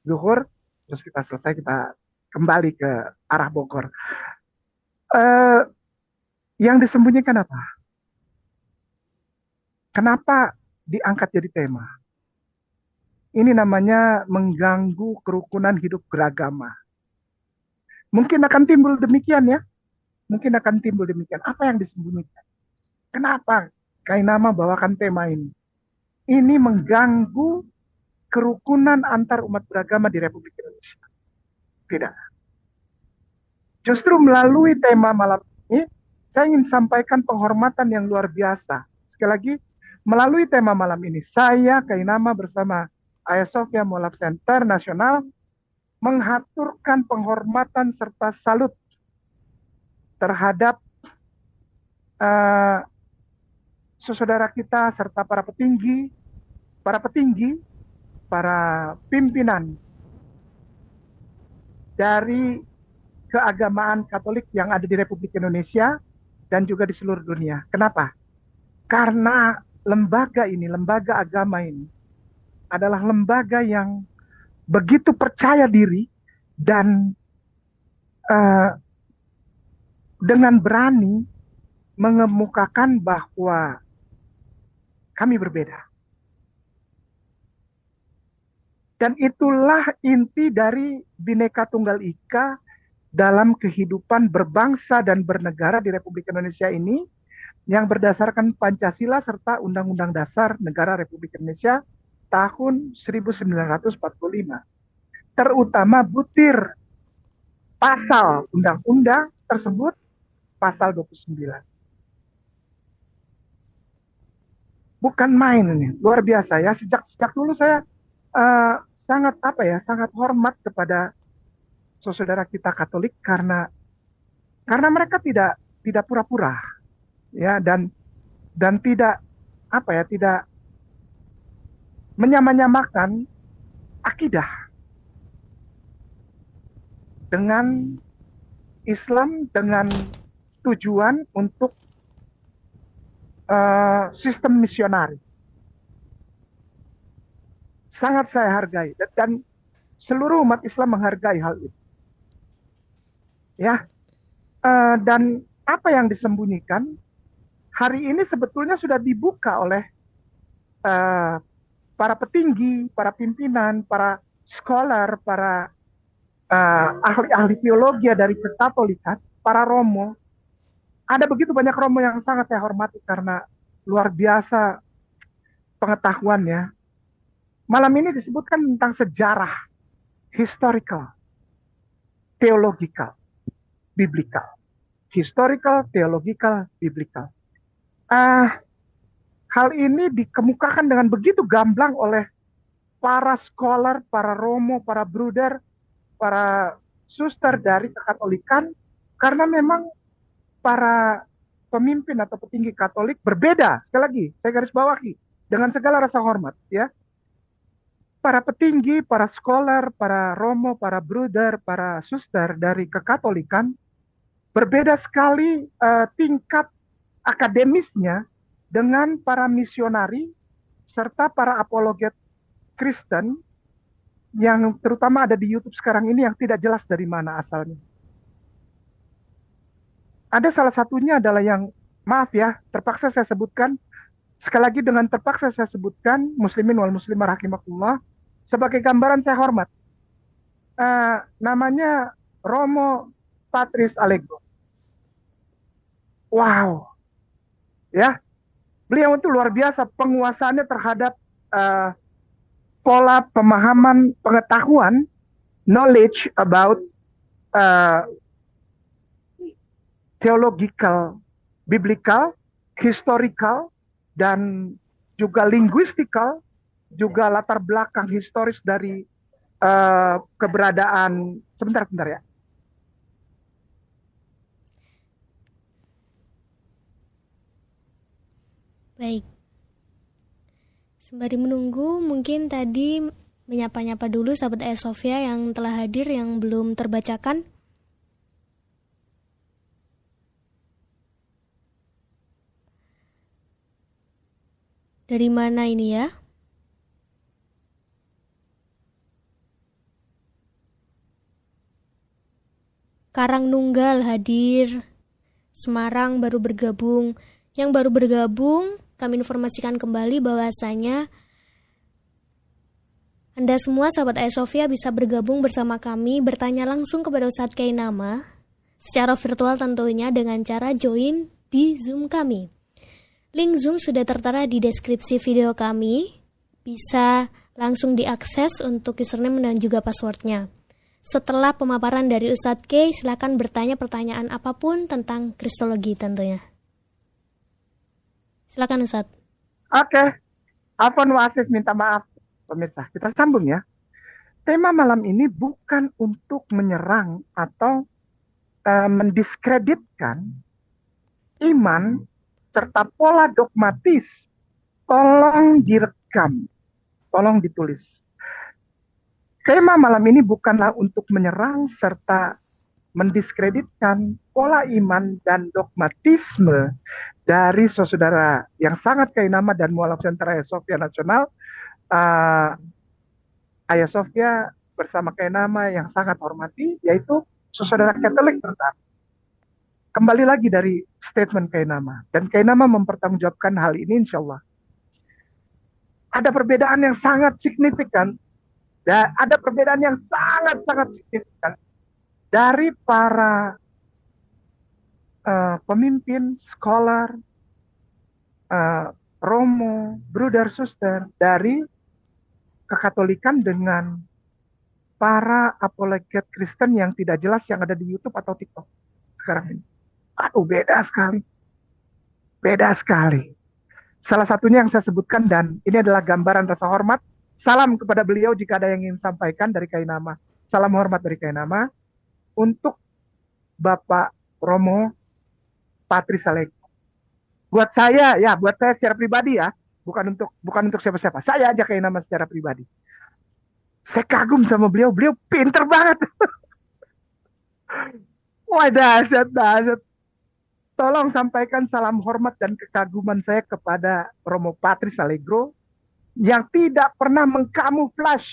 zuhur, terus kita selesai, kita kembali ke arah Bogor. Eh, yang disembunyikan apa? Kenapa diangkat jadi tema? Ini namanya mengganggu kerukunan hidup beragama. Mungkin akan timbul demikian ya. Mungkin akan timbul demikian. Apa yang disembunyikan? Kenapa Kainama bawakan tema ini? Ini mengganggu kerukunan antar umat beragama di Republik Indonesia. Tidak. Justru melalui tema malam ini, saya ingin sampaikan penghormatan yang luar biasa. Sekali lagi, melalui tema malam ini, saya Kainama bersama Ayasofya Molaf Center Nasional menghaturkan penghormatan serta salut terhadap uh, saudara kita serta para petinggi, para pimpinan dari keagamaan Katolik yang ada di Republik Indonesia dan juga di seluruh dunia. Kenapa? Karena lembaga ini, lembaga agama ini adalah lembaga yang begitu percaya diri dan uh, dengan berani mengemukakan bahwa kami berbeda. Dan itulah inti dari Bhinneka Tunggal Ika dalam kehidupan berbangsa dan bernegara di Republik Indonesia ini yang berdasarkan Pancasila serta Undang-Undang Dasar Negara Republik Indonesia tahun 1945. Terutama butir pasal undang-undang tersebut, pasal 29. Bukan main ini, luar biasa ya. Sejak dulu saya uh, sangat apa ya, sangat hormat kepada saudara kita Katolik karena mereka tidak pura-pura ya, dan tidak apa ya, tidak menyamakan akidah dengan Islam dengan tujuan untuk sistem misionari. Sangat saya hargai dan seluruh umat Islam menghargai hal itu. Ya, dan apa yang disembunyikan hari ini sebetulnya sudah dibuka oleh uh, para petinggi, para pimpinan, para scholar, para ahli-ahli teologi dari Kekatolikan, para romo. Ada begitu banyak romo yang sangat saya hormati karena luar biasa pengetahuannya. Malam ini disebutkan tentang sejarah, historical, theological, biblical. Historical, theological, biblical. Ah, hal ini dikemukakan dengan begitu gamblang oleh para scholar, para romo, para bruder, para suster dari Kekatolikan, karena memang para pemimpin atau petinggi Katolik berbeda. Sekali lagi, saya garis bawahi dengan segala rasa hormat, ya. Para petinggi, para scholar, para romo, para bruder, para suster dari Kekatolikan berbeda sekali tingkat akademisnya dengan para misionari serta para apologet Kristen yang terutama ada di YouTube sekarang ini yang tidak jelas dari mana asalnya. Ada salah satunya adalah yang, maaf ya, terpaksa saya sebutkan, sekali lagi dengan terpaksa saya sebutkan, muslimin wal muslimah rahimakumullah, sebagai gambaran saya hormat. Namanya Romo Patris Allegro. Wow, ya, beliau itu luar biasa penguasaannya terhadap uh, pola pemahaman pengetahuan, knowledge about uh, theological, biblical, historical, dan juga linguistikal, juga latar belakang historis dari keberadaan, sebentar ya. Baik, sembari menunggu, mungkin tadi menyapa-nyapa dulu sahabat Ayasofya yang telah hadir yang belum terbacakan. Dari mana ini ya? Karangnunggal hadir. Semarang baru bergabung. Yang baru bergabung, kami informasikan kembali bahwasanya Anda semua sahabat Ayasofya bisa bergabung bersama kami, bertanya langsung kepada Ustadz Kainama secara virtual tentunya dengan cara join di Zoom kami. Link Zoom sudah tertera di deskripsi video kami. Bisa langsung diakses untuk username dan juga passwordnya. Setelah pemaparan dari Ustadz K, silakan bertanya pertanyaan apapun tentang kristologi tentunya. Silakan Ustadz. Oke. Afwan wa asif, minta maaf pemirsa. Kita sambung ya. Tema malam ini bukan untuk menyerang atau mendiskreditkan iman serta pola dogmatis. Tolong direkam, tolong ditulis. Tema malam ini bukanlah untuk menyerang serta mendiskreditkan pola iman dan dogmatisme dari saudara yang sangat kainama dan mualaf Center Ayasofya Nasional, Ayasofya bersama kainama yang sangat hormati, yaitu saudara Katolik terutama. Kembali lagi dari statement kainama, dan kainama mempertanggungjawabkan hal ini insya Allah. Ada perbedaan yang sangat signifikan, dan ada perbedaan yang sangat-sangat signifikan dari para pemimpin, scholar, romo, brother, suster dari kekatolikan dengan para apologet Kristen yang tidak jelas yang ada di YouTube atau TikTok sekarang ini. Aduh, beda sekali. Beda sekali. Salah satunya yang saya sebutkan, dan ini adalah gambaran rasa hormat. Salam kepada beliau jika ada yang ingin sampaikan dari kainama. Salam hormat dari kainama untuk Bapak Romo Patris Allegro. Buat saya secara pribadi ya, bukan untuk siapa-siapa. Saya aja kainama secara pribadi. Saya kagum sama beliau pinter banget. Wah, dahsyat. Tolong sampaikan salam hormat dan kekaguman saya kepada Romo Patris Allegro yang tidak pernah mengkamuflas,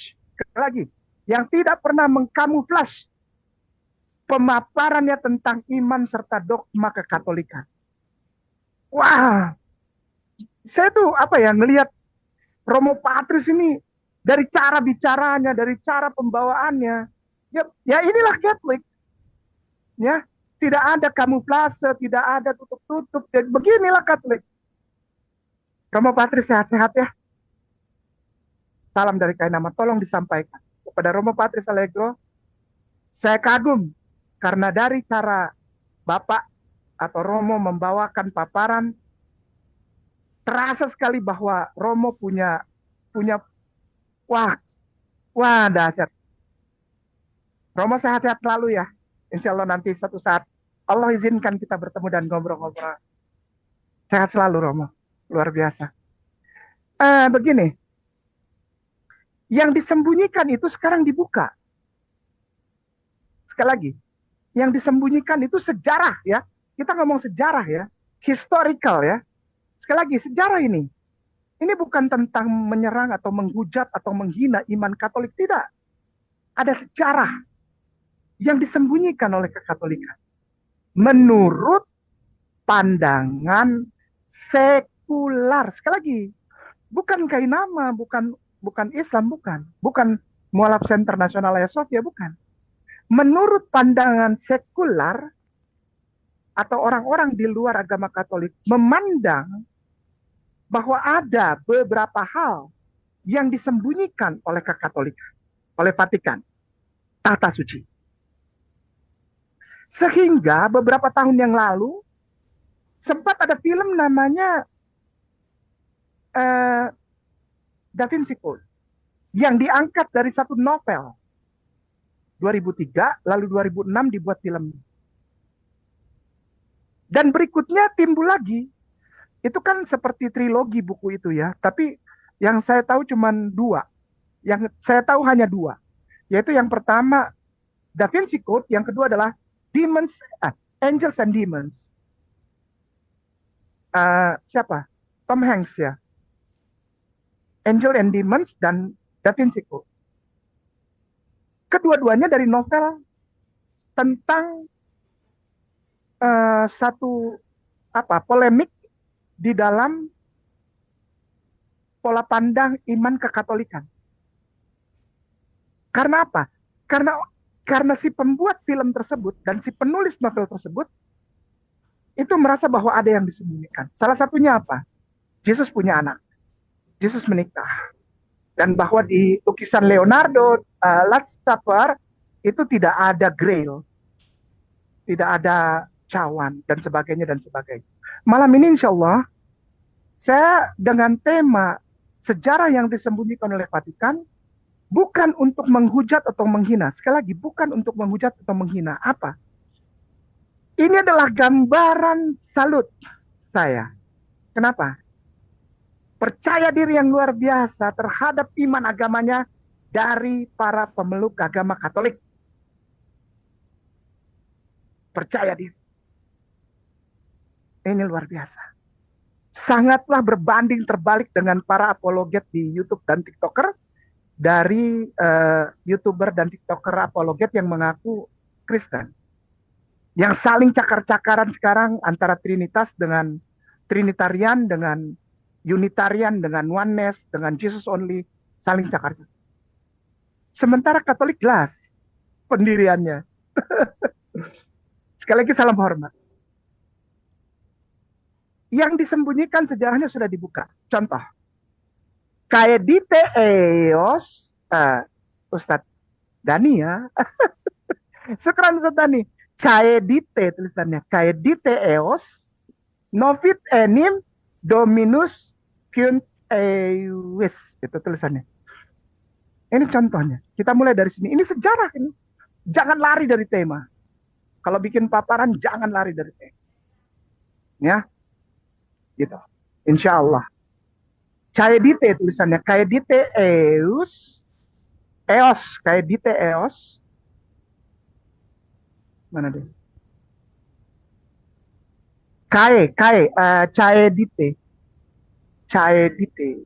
lagi, yang tidak pernah mengkamuflas pemaparannya tentang iman serta dogma kekatolikan. Wah, saya tuh ngelihat Romo Patris ini dari cara bicaranya, dari cara pembawaannya, ya inilah Katolik, ya. Tidak ada kamuflase, tidak ada tutup-tutup. Jadi beginilah Katolik. Romo Patris sehat-sehat ya. Salam dari kainama, tolong disampaikan kepada Romo Patris Allegro. Saya kagum karena dari cara Bapak atau Romo membawakan paparan, terasa sekali bahwa Romo punya wah dahsyat. Romo sehat-sehat selalu ya. Insya Allah nanti suatu saat Allah izinkan kita bertemu dan ngobrol-ngobrol. Sehat selalu Romo, luar biasa. Begini, yang disembunyikan itu sekarang dibuka. Sekali lagi, yang disembunyikan itu sejarah ya. Kita ngomong sejarah ya, historical ya. Sekali lagi, sejarah ini bukan tentang menyerang atau menghujat atau menghina iman Katolik, tidak. Ada sejarah yang disembunyikan oleh kekatolikan menurut pandangan sekular. Sekali lagi, bukan kainama, bukan Islam, bukan mualaf Center Nasional Ayasofya, bukan. Menurut pandangan sekular atau orang-orang di luar agama Katolik memandang bahwa ada beberapa hal yang disembunyikan oleh kekatolikan, oleh Vatikan, tahta suci. Sehingga beberapa tahun yang lalu sempat ada film namanya Da Vinci Code yang diangkat dari satu novel 2003, lalu 2006 dibuat film. Dan berikutnya timbul lagi. Itu kan seperti trilogi buku itu ya, tapi yang saya tahu cuma 2. Yang saya tahu hanya 2. Yaitu yang pertama Da Vinci Code, yang kedua adalah Angels and Demons. Siapa? Tom Hanks ya. Angel and Demons dan Da Vinci Code. Kedua-duanya dari novel tentang satu polemik di dalam pola pandang iman kekatolikan. Karena apa? Karena si pembuat film tersebut dan si penulis novel tersebut itu merasa bahwa ada yang disembunyikan. Salah satunya apa? Yesus punya anak. Yesus menikah. Dan bahwa di lukisan Leonardo Last Supper itu tidak ada grail, tidak ada cawan dan sebagainya dan sebagainya. Malam ini insya Allah saya dengan tema sejarah yang disembunyikan oleh Vatikan bukan untuk menghujat atau menghina. Sekali lagi, bukan untuk menghujat atau menghina. Apa? Ini adalah gambaran salut saya. Kenapa? Percaya diri yang luar biasa terhadap iman agamanya dari para pemeluk agama Katolik. Percaya diri. Ini luar biasa. Sangatlah berbanding terbalik dengan para apologet di YouTube dan TikToker, dari YouTuber dan TikToker apologet yang mengaku Kristen. Yang saling cakar-cakaran sekarang antara Trinitas dengan Trinitarian, dengan Unitarian, dengan Oneness, dengan Jesus Only, saling cakar-cakar. Sementara Katolik jelas pendiriannya. Sekali lagi salam hormat. Yang disembunyikan sejarahnya sudah dibuka. Contoh, Caedite Eos, Ustadz Dani ya. Sekarang Ustadz Dani. Caedite tulisannya. Caedite Eos, Novit Enim, Dominus Cunt Eius. Itu tulisannya. Ini contohnya. Kita mulai dari sini. Ini sejarah ini. Jangan lari dari tema. Kalau bikin paparan, jangan lari dari tema. Ya. Gitu. Insya Allah. Caedite tulisannya. Caedite Eus. Eos. Caedite Eos. Mana deh? Caedite. Caedite.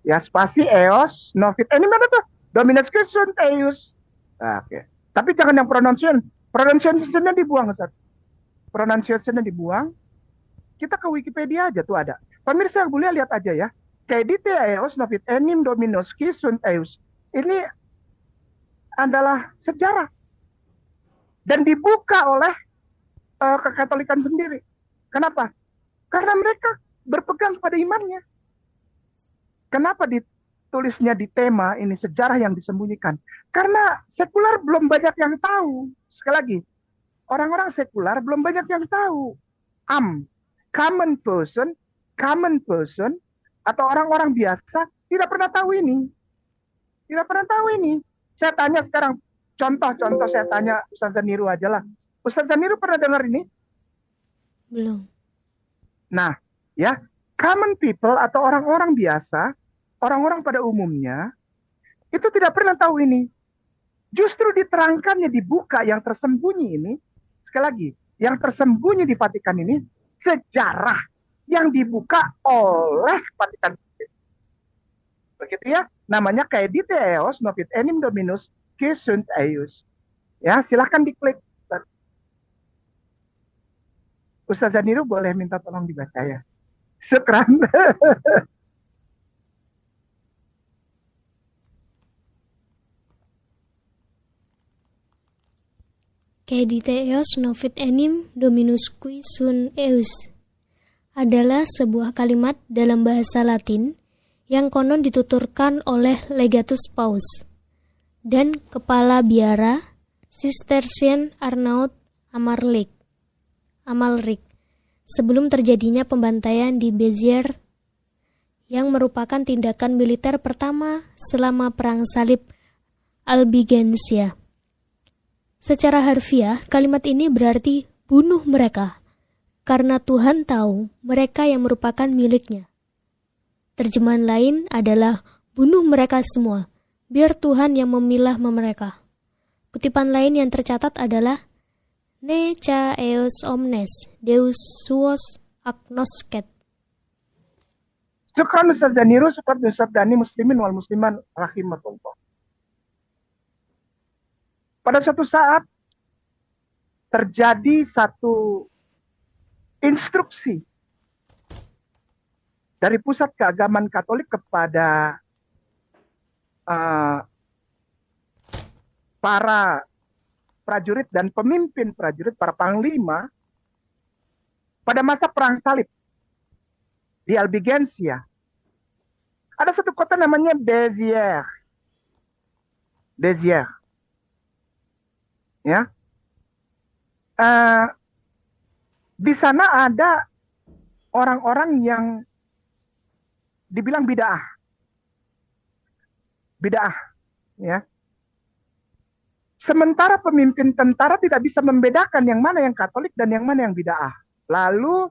Ya, spasi Eos, Novit. Ini mana tuh? Dominus Christus Eius. Nah, oke. Tapi jangan yang pronunciation. Pronunciation-nya dibuang, Ustaz. Pronunciation-nya dibuang. Kita ke Wikipedia aja tuh ada. Pemirsa boleh lihat aja ya. Caedite Eos, Novit Enim, Dominus Christus Eius. Ini adalah sejarah. Dan dibuka oleh kekatolikan sendiri. Kenapa? Karena mereka berpegang pada imannya. Kenapa ditulisnya di tema ini sejarah yang disembunyikan? Karena sekular belum banyak yang tahu. Sekali lagi, orang-orang sekular belum banyak yang tahu. Common person, atau orang-orang biasa tidak pernah tahu ini. Tidak pernah tahu ini. Saya tanya sekarang, contoh saya tanya Ustaz Zaniru aja lah. Ustaz Zaniru pernah dengar ini? Belum. Nah, ya, common people atau orang-orang biasa, orang-orang pada umumnya, itu tidak pernah tahu ini. Justru diterangkannya, dibuka yang tersembunyi ini, sekali lagi, yang tersembunyi di Vatikan ini, sejarah yang dibuka oleh Vatikan. Begitu ya, namanya Caedite Eos, Novit Enim Dominus, Christus Eius. Ya, silahkan diklik. Ustaz Zaniru boleh minta tolong dibaca ya. Syukran. Caedite Eos Novit Enim Dominus Qui Sunt Eius adalah sebuah kalimat dalam bahasa Latin yang konon dituturkan oleh Legatus Paus dan Kepala Biara Cistercian Arnaud Amalric sebelum terjadinya pembantaian di Béziers yang merupakan tindakan militer pertama selama Perang Salib Albigensia. Secara harfiah, kalimat ini berarti bunuh mereka, karena Tuhan tahu mereka yang merupakan miliknya. Terjemahan lain adalah bunuh mereka semua, biar Tuhan yang memilah mereka. Kutipan lain yang tercatat adalah Ne cha eos omnes, Deus suos agnosket. Syukran Ustaz Zaniru, syukran Ustaz Dani, muslimin wal musliman rahimatullah. Pada suatu saat terjadi satu instruksi dari pusat keagamaan Katolik kepada para prajurit dan pemimpin prajurit, para panglima, pada masa perang salib di Albigensia. Ada satu kota namanya Béziers. Ya. Di sana ada orang-orang yang dibilang bid'ah. Ya. Sementara pemimpin tentara tidak bisa membedakan yang mana yang Katolik dan yang mana yang bid'ah. Lalu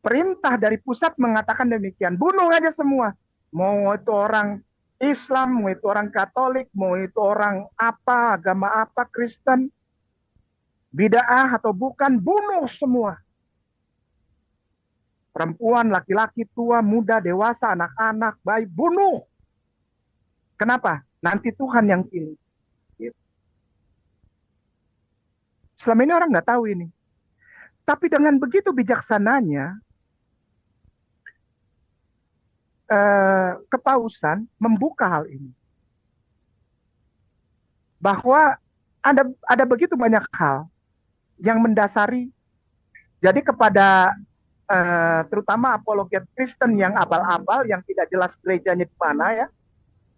perintah dari pusat mengatakan demikian, bunuh aja semua. Mau itu orang Islam, mau itu orang Katolik, mau itu orang apa, agama apa, Kristen, bid'ah atau bukan, bunuh semua. Perempuan, laki-laki, tua, muda, dewasa, anak-anak, bayi, bunuh. Kenapa? Nanti Tuhan yang pilih. Selama ini orang nggak tahu ini. Tapi dengan begitu bijaksananya, kepausan membuka hal ini. Bahwa ada begitu banyak hal yang mendasari. Jadi kepada terutama apologet Kristen yang abal-abal, yang tidak jelas gerejanya di mana ya,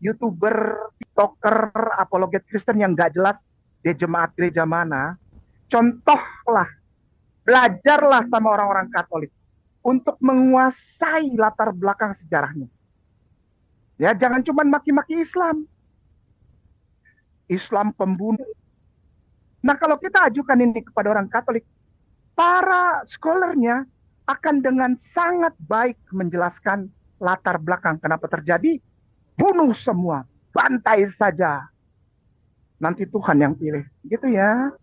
YouTuber, TikToker, apologet Kristen yang nggak jelas di jemaat gereja mana, contohlah, belajarlah sama orang-orang Katolik untuk menguasai latar belakang sejarahnya. Ya, jangan cuma maki-maki Islam. Islam pembunuh. Nah, kalau kita ajukan ini kepada orang Katolik, para scholarnya akan dengan sangat baik menjelaskan latar belakang kenapa terjadi. Bunuh semua, bantai saja. Nanti Tuhan yang pilih. Gitu ya.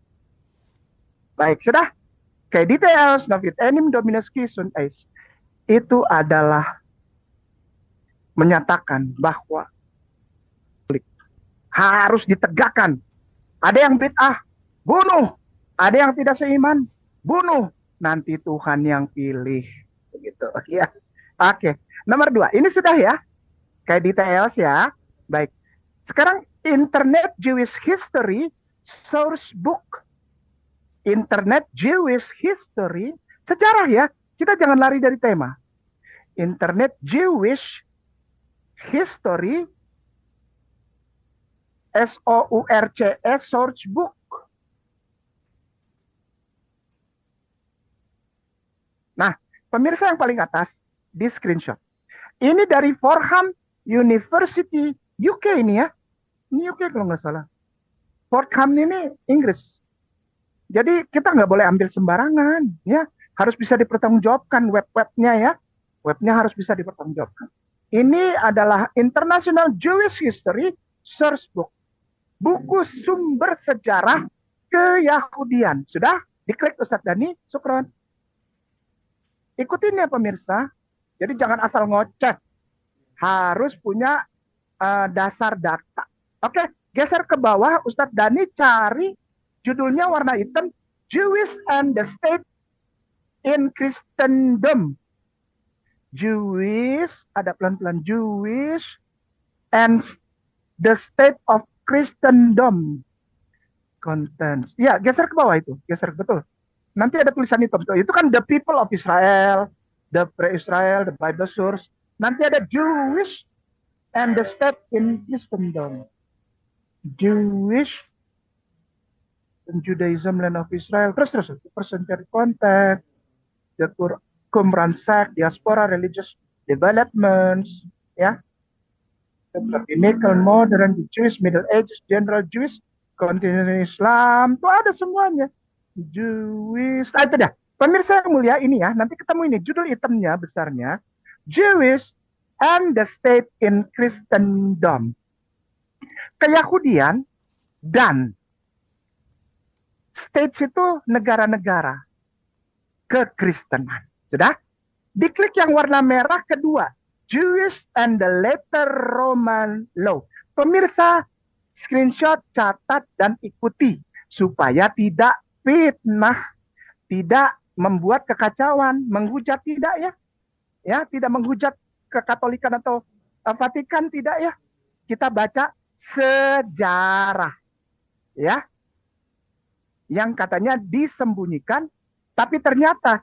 Baik, sudah. Kayak details, David enim dominus qui sunt eis. Itu adalah menyatakan bahwa harus ditegakkan. Ada yang bid'ah, bunuh. Ada yang tidak seiman, bunuh. Nanti Tuhan yang pilih. Begitu ya. Oke. Nomor 2, ini sudah ya. Kayak details ya. Baik. Sekarang Internet Jewish History Source Book. Internet Jewish History, sejarah ya, kita jangan lari dari tema. Internet Jewish History, SOURCS, Source Book. Nah, pemirsa yang paling atas, di screenshot. Ini dari Fordham University, UK ini ya. Ini UK kalau nggak salah. Fordham ini Inggris. Jadi kita nggak boleh ambil sembarangan, ya. Harus bisa dipertanggungjawabkan web-webnya ya. Webnya harus bisa dipertanggungjawabkan. Ini adalah International Jewish History Source Book. Buku sumber sejarah Keyahudian. Sudah? Diklik Ustadz Dani, syukron. Ikutin ya pemirsa. Jadi jangan asal ngoceh. Harus punya dasar data. Oke, geser ke bawah. Ustadz Dani cari judulnya warna hitam, Jewish and the State in Christendom. Jewish, ada pelan-pelan, Jewish and the State of Christendom. Contents. Ya, geser ke bawah itu. Geser, betul. Nanti ada tulisan hitam. Itu kan the people of Israel, the pre-Israel, the Bible source. Nanti ada Jewish and the State in Christendom. Jewish Judaism, land of Israel, terus percentage content, the Qumran sect, diaspora, religious developments, ya, the rabbinical, modern, the Jewish, Middle Ages, general Jewish, continuing Islam, itu ada semuanya. Jewish, itu dah. Pemirsa yang mulia ini ya, nanti ketemu ini judul hitamnya besarnya, Jewish and the State in Christendom. Keyahudian dan states itu negara-negara kekristenan. Sudah? Diklik yang warna merah kedua. Jewish and the later Roman law. Pemirsa, screenshot, catat, dan ikuti. Supaya tidak memfitnah, tidak membuat kekacauan, menghujat tidak ya. Ya, tidak menghujat kekatolikan atau Vatikan tidak ya. Kita baca sejarah ya. Yang katanya disembunyikan, tapi ternyata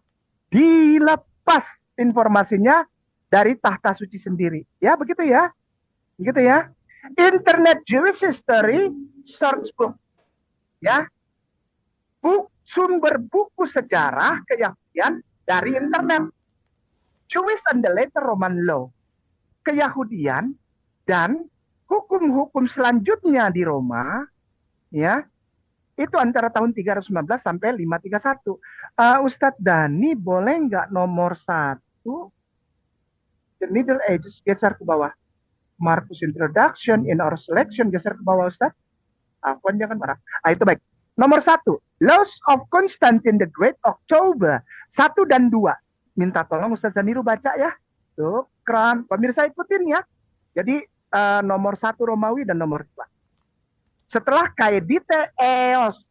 dilepas informasinya dari tahta suci sendiri. Ya, begitu ya. Begitu ya. Internet Jewish History Source Book. Ya. Sumber buku sejarah Yahudian dari internet. Jewish and the later Roman law. Keyahudian dan hukum-hukum selanjutnya di Roma, ya, itu antara tahun 319 sampai 531. Ustadz Dani, boleh nggak nomor 1? The Middle Ages, geser ke bawah. Marcus Introduction in our selection, geser ke bawah Ustadz. Afwan, jangan marah. Itu baik. Nomor 1, Laws of Constantine the Great, Oktober 1 dan 2. Minta tolong Ustadz Zaniru baca ya. Tuh, keren. Pemirsa ikutin ya. Jadi nomor 1 Romawi dan nomor 2. Setelah Kaedite Eos.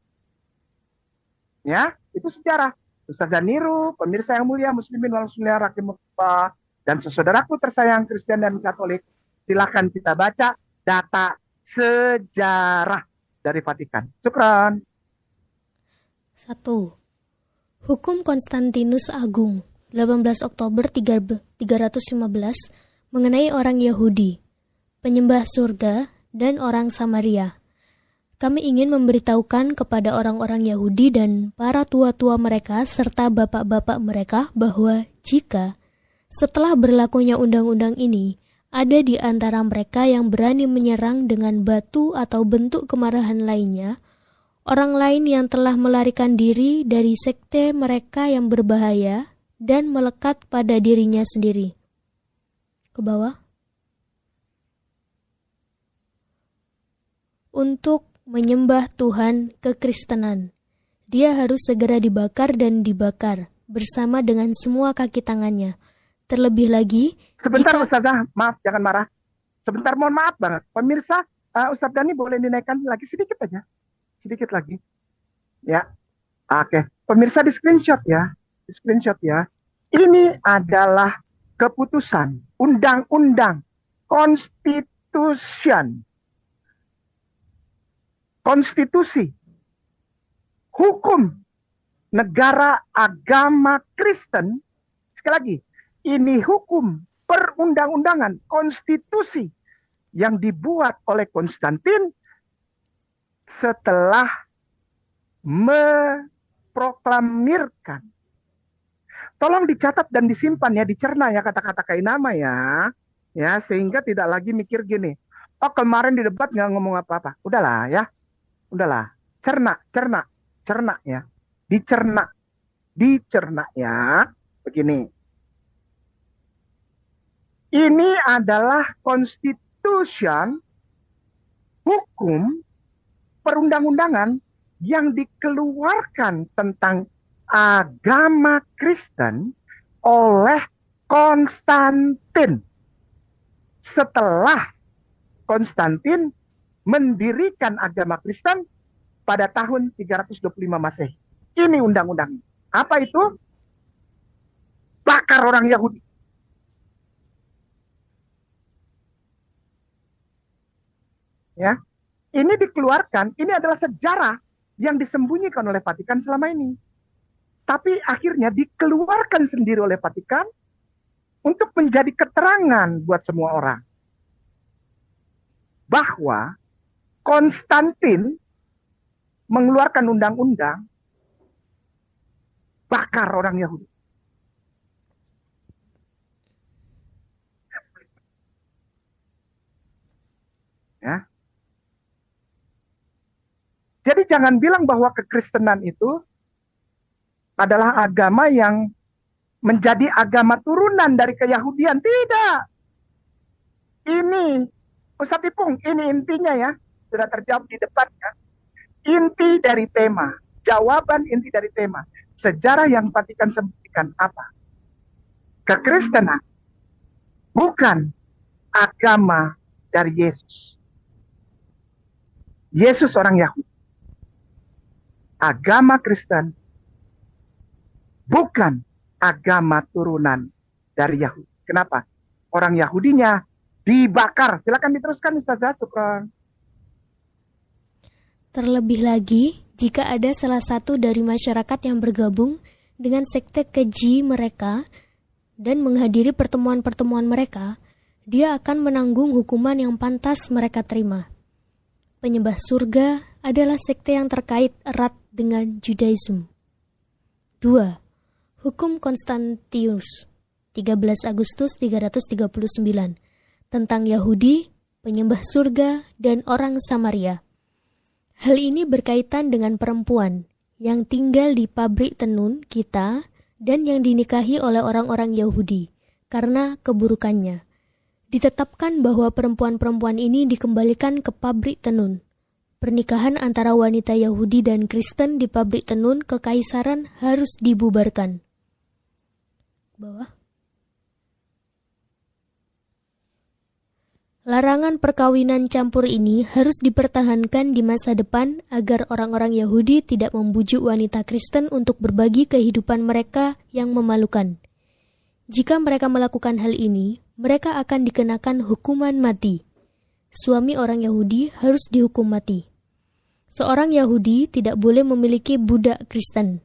Ya, itu sejarah. Ustadz Zaniru, pemirsa yang mulia, muslimin wal muslimat rahimahullah, dan saudaraku tersayang Kristen dan Katolik, silakan kita baca data sejarah dari Vatikan. Syukran. 1. Hukum Konstantinus Agung 18 Oktober 315 mengenai orang Yahudi, penyembah surga, dan orang Samaria. Kami ingin memberitahukan kepada orang-orang Yahudi dan para tua-tua mereka serta bapak-bapak mereka bahwa jika setelah berlakunya undang-undang ini, ada di antara mereka yang berani menyerang dengan batu atau bentuk kemarahan lainnya, orang lain yang telah melarikan diri dari sekte mereka yang berbahaya dan melekat pada dirinya sendiri. Ke bawah. Untuk menyembah Tuhan kekristenan, dia harus segera dibakar dan dibakar bersama dengan semua kaki tangannya. Terlebih lagi, sebentar Ustazah, maaf jangan marah. Sebentar, mohon maaf banget. Pemirsa, Ustaz Dani boleh dinaikkan lagi sedikit aja. Sedikit lagi. Ya. Oke. Pemirsa di screenshot ya. Di screenshot ya. Ini adalah keputusan undang-undang konstitusi hukum negara agama Kristen. Sekali lagi, ini hukum perundang-undangan konstitusi yang dibuat oleh Konstantin setelah memproklamirkan. Tolong dicatat dan disimpan ya, dicerna ya kata-kata Kainama ya. Ya, sehingga tidak lagi mikir gini. Oh, kemarin di debat nggak ngomong apa-apa. Udahlah ya. Udahlah. Cerna ya. Dicerna ya. Begini. Ini adalah konstitusi hukum perundang-undangan yang dikeluarkan tentang agama Kristen oleh Konstantin. Setelah Konstantin mendirikan agama Kristen pada tahun 325 Masehi. Ini undang-undang. Apa itu? Bakar orang Yahudi. Ya, ini dikeluarkan, ini adalah sejarah yang disembunyikan oleh Vatikan selama ini. Tapi akhirnya dikeluarkan sendiri oleh Vatikan untuk menjadi keterangan buat semua orang. Bahwa Konstantin mengeluarkan undang-undang bakar orang Yahudi. Ya. Jadi jangan bilang bahwa kekristenan itu adalah agama yang menjadi agama turunan dari keyahudian. Tidak. Ini, Ustaz Ipung, ini intinya ya. Sudah terjawab di depan ya. Inti dari tema. Jawaban inti dari tema. Sejarah yang Vatikan sebutkan apa? Kekristenan bukan agama dari Yesus. Yesus orang Yahudi. agama Kristen bukan agama turunan dari Yahudi. Kenapa? Orang Yahudinya dibakar. Silakan diteruskan Ustazah. Syukran. Terlebih lagi, jika ada salah satu dari masyarakat yang bergabung dengan sekte keji mereka dan menghadiri pertemuan-pertemuan mereka, dia akan menanggung hukuman yang pantas mereka terima. Penyembah surga adalah sekte yang terkait erat dengan Judaism. 2. Hukum Konstantius 13 Agustus 339 tentang Yahudi, penyembah surga, dan orang Samaria. Hal ini berkaitan dengan perempuan yang tinggal di pabrik tenun kita dan yang dinikahi oleh orang-orang Yahudi karena keburukannya. Ditetapkan bahwa perempuan-perempuan ini dikembalikan ke pabrik tenun. Pernikahan antara wanita Yahudi dan Kristen di pabrik tenun kekaisaran harus dibubarkan. Bawah. Larangan perkawinan campur ini harus dipertahankan di masa depan agar orang-orang Yahudi tidak membujuk wanita Kristen untuk berbagi kehidupan mereka yang memalukan. Jika mereka melakukan hal ini, mereka akan dikenakan hukuman mati. Suami orang Yahudi harus dihukum mati. Seorang Yahudi tidak boleh memiliki budak Kristen.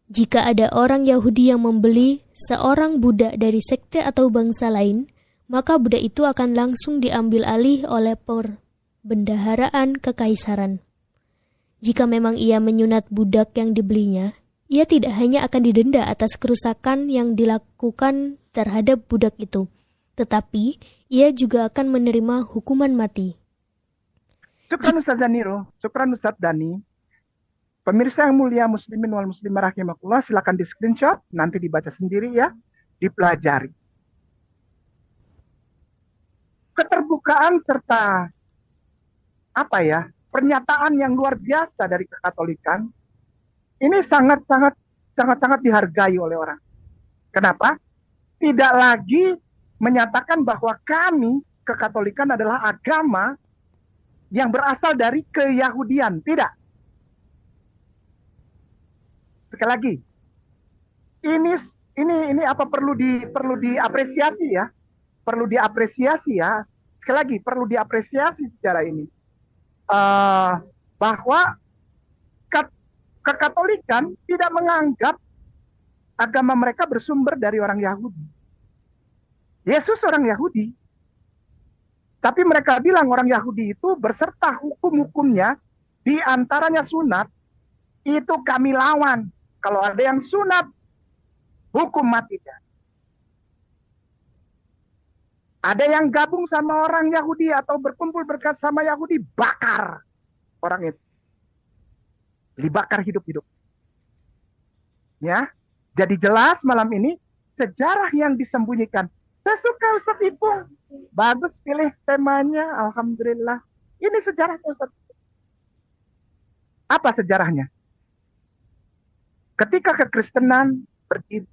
Jika ada orang Yahudi yang membeli seorang budak dari sekte atau bangsa lain, maka budak itu akan langsung diambil alih oleh perbendaharaan kekaisaran. Jika memang ia menyunat budak yang dibelinya, ia tidak hanya akan didenda atas kerusakan yang dilakukan terhadap budak itu, tetapi ia juga akan menerima hukuman mati. Syukran Ustaz Daniro, syukran Ustaz Dani. Pemirsa yang mulia muslimin wal muslimah rahimakumullah, silakan di screenshot, nanti dibaca sendiri ya, dipelajari. Keterbukaan serta pernyataan yang luar biasa dari kekatolikan ini sangat dihargai oleh orang. Kenapa? Tidak lagi menyatakan bahwa kami kekatolikan adalah agama yang berasal dari keyahudian. Tidak. Sekali lagi, ini perlu diapresiasi ya. Perlu diapresiasi ya. Sekali lagi, perlu diapresiasi secara ini. Bahwa kekatolikan tidak menganggap agama mereka bersumber dari orang Yahudi. Yesus orang Yahudi. Tapi mereka bilang orang Yahudi itu berserta hukum-hukumnya, di antaranya sunat, itu kami lawan. Kalau ada yang sunat, hukum matinya. Ada yang gabung sama orang Yahudi atau berkumpul berkat sama Yahudi, bakar orang itu. Dibakar hidup-hidup. Ya, jadi jelas malam ini sejarah yang disembunyikan. Saya suka Ustaz Ipung. Bagus pilih temanya, alhamdulillah. Ini sejarah Ustaz. Apa sejarahnya? Ketika kekristenan berdiri,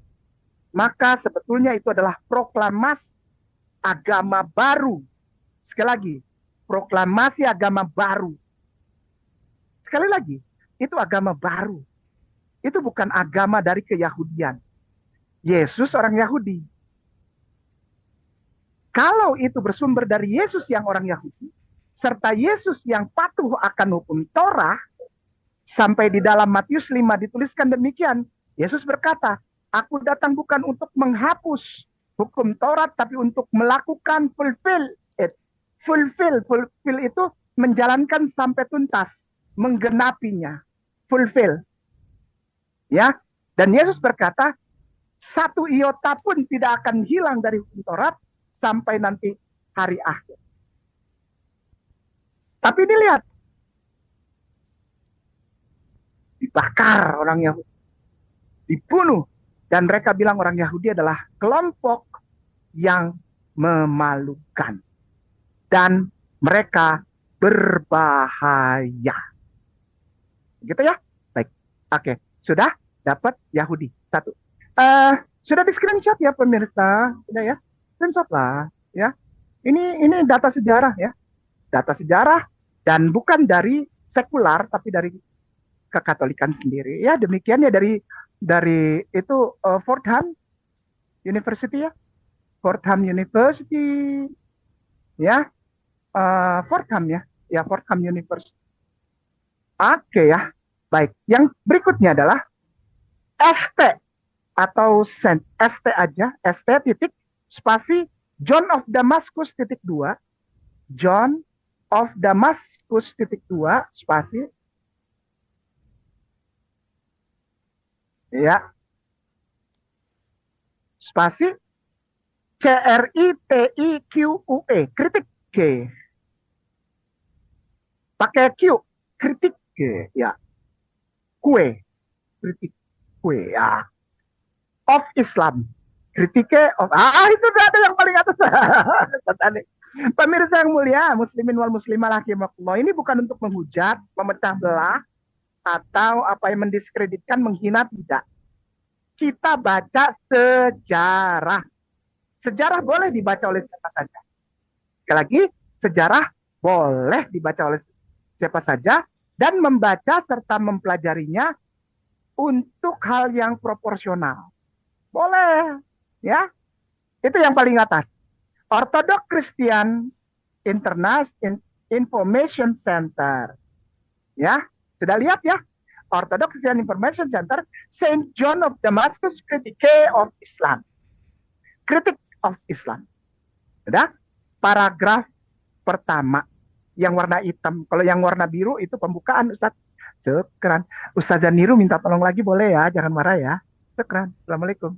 maka sebetulnya itu adalah proklamasi agama baru. Sekali lagi, proklamasi agama baru. Sekali lagi, itu agama baru. Itu bukan agama dari keyahudian. Yesus orang Yahudi. Kalau itu bersumber dari Yesus yang orang Yahudi, serta Yesus yang patuh akan hukum Torah, sampai di dalam Matius 5 dituliskan demikian, Yesus berkata, aku datang bukan untuk menghapus hukum Taurat, tapi untuk melakukan fulfill itu menjalankan sampai tuntas, menggenapinya, fulfill. Ya, dan Yesus berkata, satu iota pun tidak akan hilang dari hukum Taurat sampai nanti hari akhir. Tapi dilihat, dibakar orang Yahudi, dibunuh, dan mereka bilang orang Yahudi adalah kelompok yang memalukan dan mereka berbahaya. Gitu ya? Baik. Oke, sudah dapat Yahudi satu. Sudah di screenshot ya pemirsa, sudah ya? Screenshot lah, ya. Ini data sejarah ya, data sejarah dan bukan dari sekular tapi dari kekatolikan sendiri. Ya demikian ya dari itu Fordham University ya, Fordham University ya, Fordham ya Fordham University. Oke ya, baik. Yang berikutnya adalah ST atau ST aja, ST titik spasi John of Damascus titik 2, John of Damascus titik 2 spasi ya spasi CRITIQUE kritik G pakai Q kritik G ya kue kritik kue ya of Islam kritiknya of itu ada yang paling atas. Pemirsa yang mulia, muslimin wal muslimah rahimakumullah, ini bukan untuk menghujat, memecah belah atau apa yang mendiskreditkan, menghina, tidak. Kita baca sejarah. Sejarah boleh dibaca oleh siapa saja. Sekali lagi, sejarah boleh dibaca oleh siapa saja dan membaca serta mempelajarinya untuk hal yang proporsional. Boleh, ya. Itu yang paling atas. Orthodox Christian International Information Center. Ya, sudah lihat ya? Orthodox Christian Information Center, Saint John of Damascus, Critique of Islam. Critique of Islam. Sudah? Paragraf pertama yang warna hitam. Kalau yang warna biru itu pembukaan, Ustaz. Sekeren. Ustazah Niru minta tolong lagi boleh ya, jangan marah ya. Sekeren. Assalamualaikum.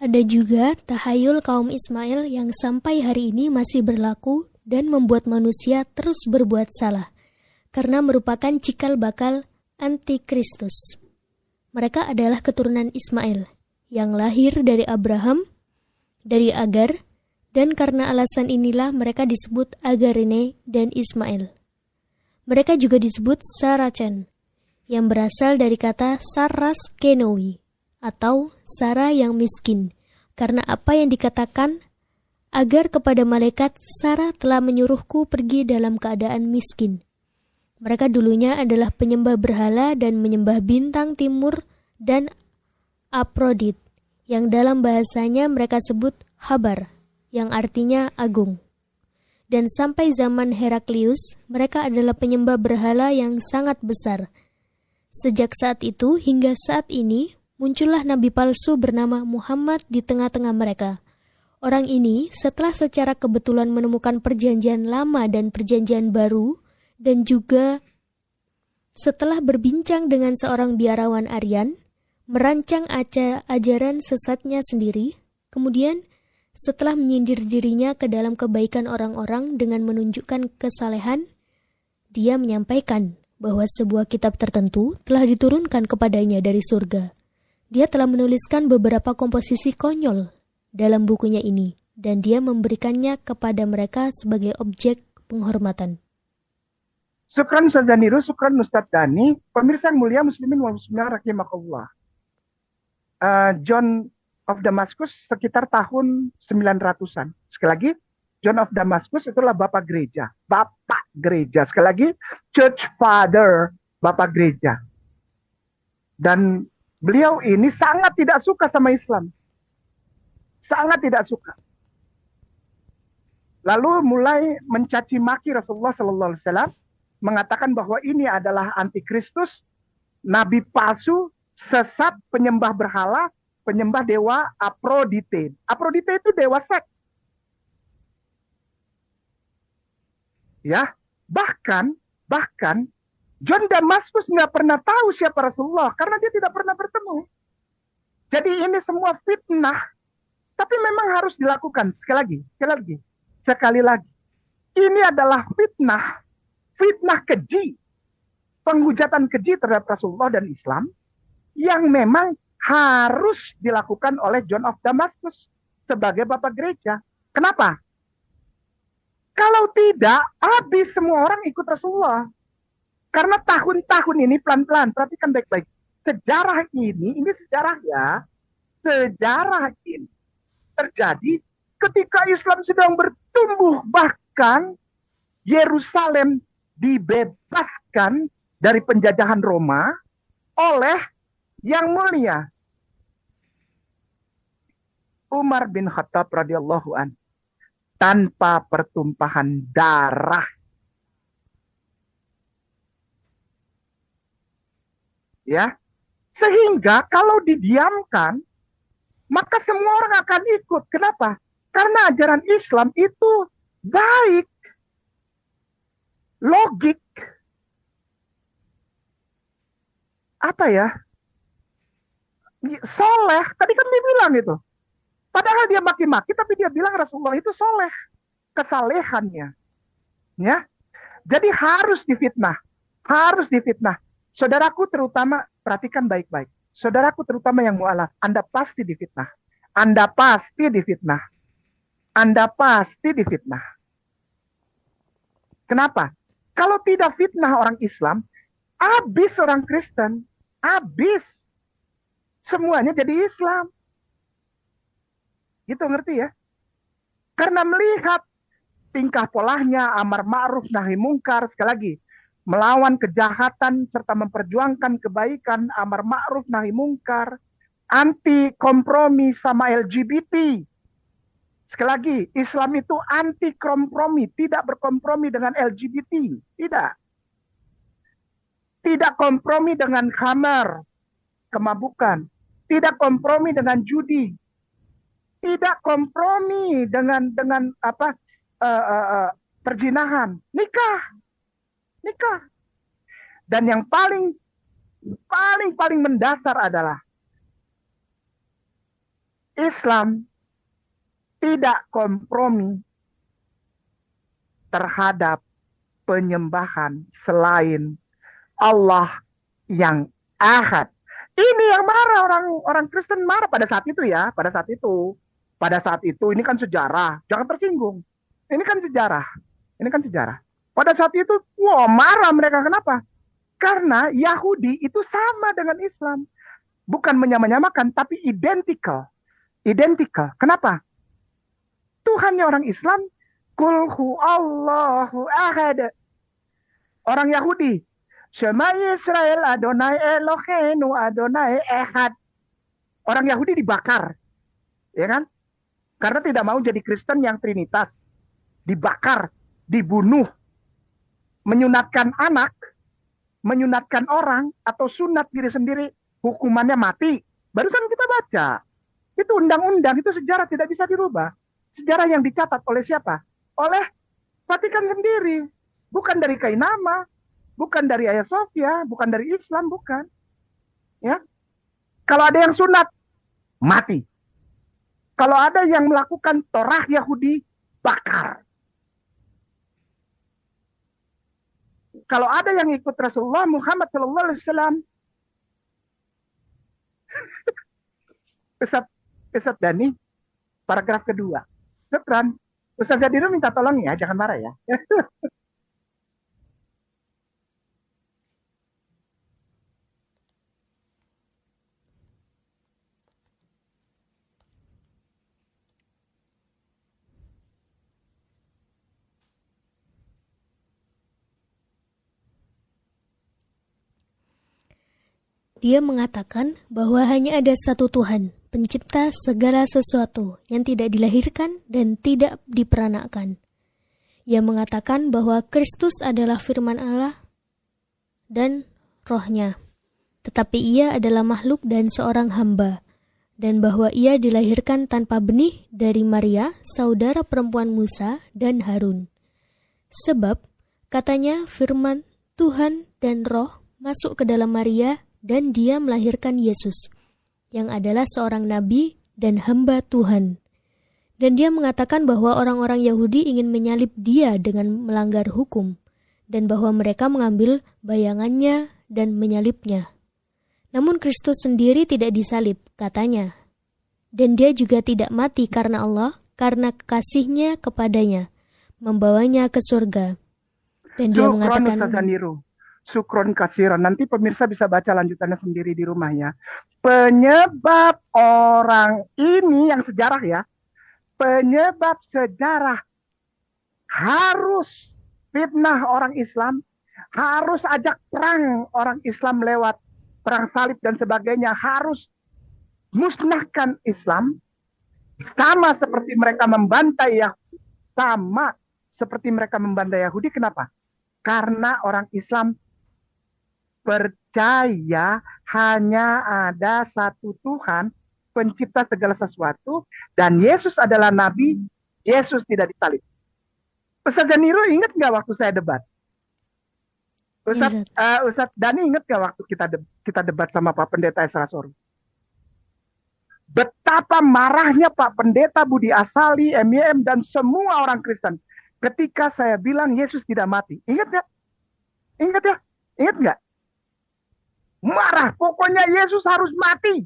Ada juga tahayul kaum Ismail yang sampai hari ini masih berlaku dan membuat manusia terus berbuat salah, karena merupakan cikal bakal antikristus. Mereka adalah keturunan Ismail, yang lahir dari Abraham, dari Agar, dan karena alasan inilah mereka disebut Agarine dan Ismail. Mereka juga disebut Saracen, yang berasal dari kata Saras Kenowi, atau Sarah yang miskin, karena apa yang dikatakan Agar kepada malaikat, Sarah telah menyuruhku pergi dalam keadaan miskin. Mereka dulunya adalah penyembah berhala dan menyembah bintang timur dan Aprodit, yang dalam bahasanya mereka sebut Habar, yang artinya agung. Dan sampai zaman Heraklius, mereka adalah penyembah berhala yang sangat besar. Sejak saat itu hingga saat ini, muncullah nabi palsu bernama Muhammad di tengah-tengah mereka. Orang ini setelah secara kebetulan menemukan perjanjian lama dan perjanjian baru, dan juga setelah berbincang dengan seorang biarawan Aryan, merancang ajaran sesatnya sendiri, kemudian setelah menyindir dirinya ke dalam kebaikan orang-orang dengan menunjukkan kesalehan, dia menyampaikan bahwa sebuah kitab tertentu telah diturunkan kepadanya dari surga. Dia telah menuliskan beberapa komposisi konyol dalam bukunya ini, dan dia memberikannya kepada mereka sebagai objek penghormatan. Syukran Ustaz Niru, syukran Ustaz Dani. Pemirsa yang mulia muslimin wal muslimat rahimakumullah. John of Damascus sekitar tahun 900-an. Sekali lagi, John of Damascus itulah bapak gereja. Bapak gereja. Sekali lagi, Church Father, bapak gereja. Dan beliau ini sangat tidak suka sama Islam. Sangat tidak suka. Lalu mulai mencaci maki Rasulullah Sallallahu Alaihi Wasallam, mengatakan bahwa ini adalah antikristus, nabi palsu, sesat, penyembah berhala, penyembah dewa Aprodite. Aprodite itu dewa seks. Ya, bahkan John Damascus nggak pernah tahu siapa Rasulullah karena dia tidak pernah bertemu. Jadi ini semua fitnah, tapi memang harus dilakukan. Sekali lagi. Ini adalah fitnah keji, penghujatan keji terhadap Rasulullah dan Islam yang memang harus dilakukan oleh John of Damascus sebagai bapak gereja. Kenapa? Kalau tidak, habis semua orang ikut Rasulullah. Karena tahun-tahun ini pelan-pelan, perhatikan baik-baik. Sejarah ini sejarah ya. sejarah ini terjadi ketika Islam sedang bertumbuh, bahkan Yerusalem dibebaskan dari penjajahan Roma oleh yang mulia Umar bin Khattab radhiyallahu an, tanpa pertumpahan darah. Ya, sehingga kalau didiamkan, maka semua orang akan ikut. Kenapa? Karena ajaran Islam itu baik, logik, apa ya, soleh. Tadi kan dia bilang itu. Padahal dia maki-maki, tapi dia bilang Rasulullah itu soleh, kesalehannya. Ya, jadi harus difitnah, harus difitnah. Saudaraku terutama, perhatikan baik-baik. Saudaraku terutama yang mu'alaf, Anda pasti difitnah. Anda pasti difitnah. Anda pasti difitnah. Kenapa? Kalau tidak fitnah orang Islam, habis orang Kristen, habis. Semuanya jadi Islam. Gitu, ngerti ya? Karena melihat tingkah polanya, amar ma'ruf nahi mungkar, sekali lagi, melawan kejahatan serta memperjuangkan kebaikan, amar ma'ruf nahi mungkar, anti kompromi sama LGBT. Sekali lagi, Islam itu anti kompromi, tidak berkompromi dengan LGBT, tidak. Tidak kompromi dengan khamar, kemabukan, tidak kompromi dengan judi, tidak kompromi dengan perzinahan, nikah. Dan yang paling mendasar adalah Islam tidak kompromi terhadap penyembahan selain Allah yang ahad. Ini yang marah orang Kristen, marah pada saat itu ya, pada saat itu ini kan sejarah, jangan tersinggung. Ini kan sejarah. Pada saat itu, marah mereka. Kenapa? Karena Yahudi itu sama dengan Islam. Bukan menyamakan, tapi identical. Kenapa? Tuhannya orang Islam, Qul huwallahu ahad. Orang Yahudi, Shema Yisrael Adonai Eloheinu Adonai Ehad. Orang Yahudi dibakar. Ya kan? Karena tidak mau jadi Kristen yang Trinitas. Dibakar, dibunuh. Menyunatkan anak, menyunatkan orang, atau sunat diri sendiri, hukumannya mati. Barusan kita baca. Itu undang-undang, itu sejarah tidak bisa dirubah. Sejarah yang dicatat oleh siapa? Oleh Vatikan sendiri. Bukan dari Kainama, bukan dari Hagia Sophia, bukan dari Islam, bukan. Ya. Kalau ada yang sunat, mati. Kalau ada yang melakukan Torah Yahudi, bakar. Kalau ada yang ikut Rasulullah Muhammad SAW, Ustaz Dani, paragraf kedua. Ustaz Jadino minta tolong ya, jangan marah ya. Dia mengatakan bahwa hanya ada satu Tuhan, pencipta segala sesuatu yang tidak dilahirkan dan tidak diperanakkan. Ia mengatakan bahwa Kristus adalah firman Allah dan rohnya, tetapi ia adalah makhluk dan seorang hamba, dan bahwa ia dilahirkan tanpa benih dari Maria, saudara perempuan Musa dan Harun. Sebab, katanya firman Tuhan dan roh masuk ke dalam Maria, dan dia melahirkan Yesus, yang adalah seorang nabi dan hamba Tuhan. Dan dia mengatakan bahwa orang-orang Yahudi ingin menyalib dia dengan melanggar hukum, dan bahwa mereka mengambil bayangannya dan menyalibnya. Namun Kristus sendiri tidak disalib, katanya. Dan dia juga tidak mati karena Allah, karena kekasihnya kepadanya, membawanya ke surga. Dan dia mengatakan, Sukron kasiron. Nanti pemirsa bisa baca lanjutannya sendiri di rumah ya. Penyebab orang ini yang sejarah ya. Penyebab sejarah harus fitnah orang Islam, harus ajak perang orang Islam lewat perang salib dan sebagainya, harus musnahkan Islam, sama seperti mereka membantai Yahudi, sama seperti mereka membantai Yahudi. Kenapa? Karena orang Islam percaya hanya ada satu Tuhan, pencipta segala sesuatu, dan Yesus adalah Nabi, Yesus tidak disalib. Ustaz Daniro ingat nggak waktu saya debat? Ustaz Dani ingat nggak waktu kita debat sama Pak Pendeta Esra Sori? Betapa marahnya Pak Pendeta Budi Asali, MYM, dan semua orang Kristen ketika saya bilang Yesus tidak mati. Ingat nggak? Ingat ya? Ingat nggak? Marah, pokoknya Yesus harus mati.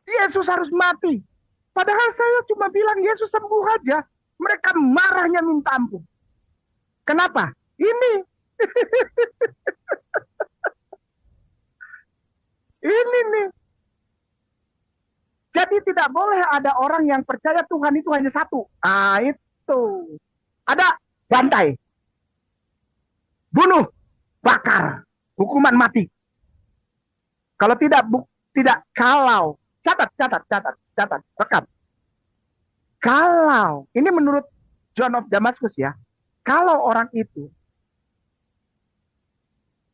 Yesus harus mati. Padahal saya cuma bilang Yesus sembuh aja. Mereka marahnya minta ampun. Kenapa? Ini. Ini nih. Jadi tidak boleh ada orang yang percaya Tuhan itu hanya satu. Ah, itu. Ada bantai. Bunuh. Bakar. Hukuman mati. Kalau kalau catat, rekam. Kalau ini menurut John of Damascus ya, kalau orang itu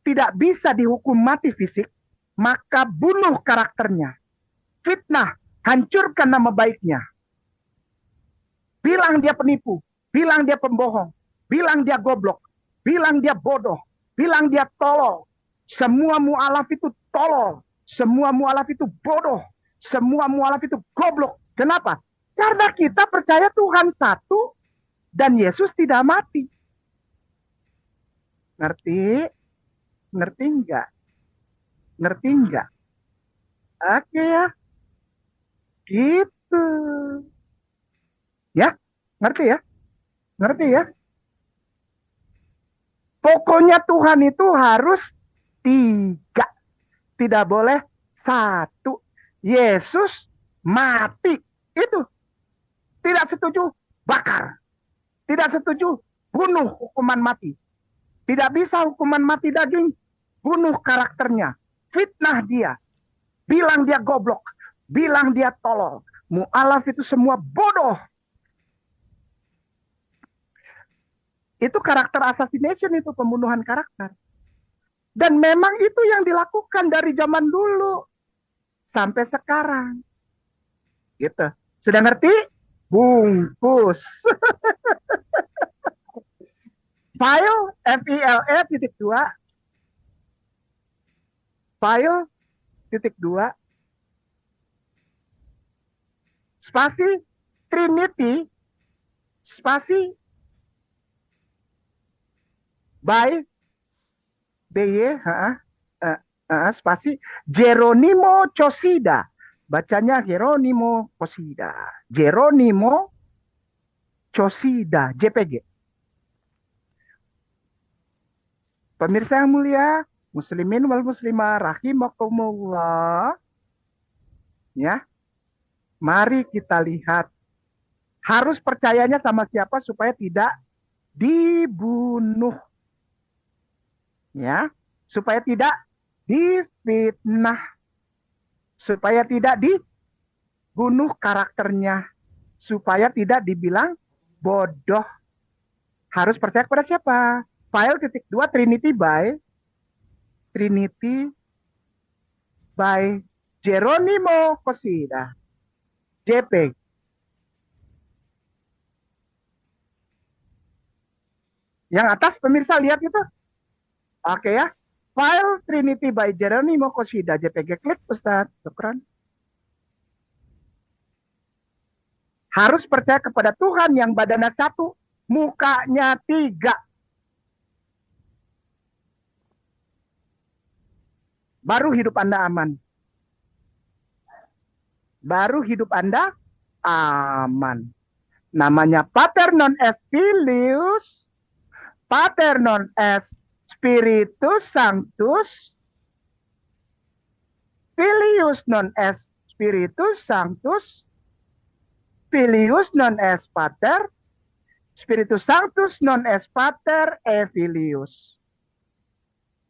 tidak bisa dihukum mati fisik, maka bunuh karakternya, fitnah, hancurkan nama baiknya, bilang dia penipu, bilang dia pembohong, bilang dia goblok, bilang dia bodoh, bilang dia tolol. Semua mu'alaf itu tolol. Semua mu'alaf itu bodoh. Semua mu'alaf itu goblok. Kenapa? Karena kita percaya Tuhan satu dan Yesus tidak mati. Ngerti? Ngerti enggak? Ngerti enggak? Oke ya. Gitu. Ya? Ngerti ya? Ngerti ya? Pokoknya Tuhan itu harus 3. Tidak boleh 1. Yesus mati. Itu. Tidak setuju, bakar. Tidak setuju, bunuh, hukuman mati. Tidak bisa hukuman mati daging, bunuh karakternya. Fitnah dia. Bilang dia goblok. Bilang dia tolol. Mu'alaf itu semua bodoh. Itu karakter assassination, itu pembunuhan karakter. Dan memang itu yang dilakukan dari zaman dulu sampai sekarang. Gitu. Sudah ngerti? Bungkus. File FILE.2 File.2 spasi Trinity spasi by BY spasi Geronimo Cosida, bacanya Geronimo Cosida, Geronimo Cosida, JPG. Pemirsa yang mulia, muslimin wal muslimah rahimakumullah. Ya. Mari kita lihat. Harus percayanya sama siapa supaya tidak dibunuh. Ya, supaya tidak difitnah, supaya tidak dibunuh karakternya, supaya tidak dibilang bodoh. Harus percaya kepada siapa? File.2 Trinity by Geronimo Cosida, JPG. Yang atas pemirsa lihat itu. Oke ya. File Trinity by Geronimo Cosida, JPG. Klik Ustaz. Syukran. Harus percaya kepada Tuhan yang badannya 1, mukanya 3. Baru hidup Anda aman. Baru hidup Anda aman. Namanya Pater non est Filius, Pater non est Spiritus Sanctus Filius non est Spiritus Sanctus Filius non est Pater Spiritus Sanctus non est Pater e Filius.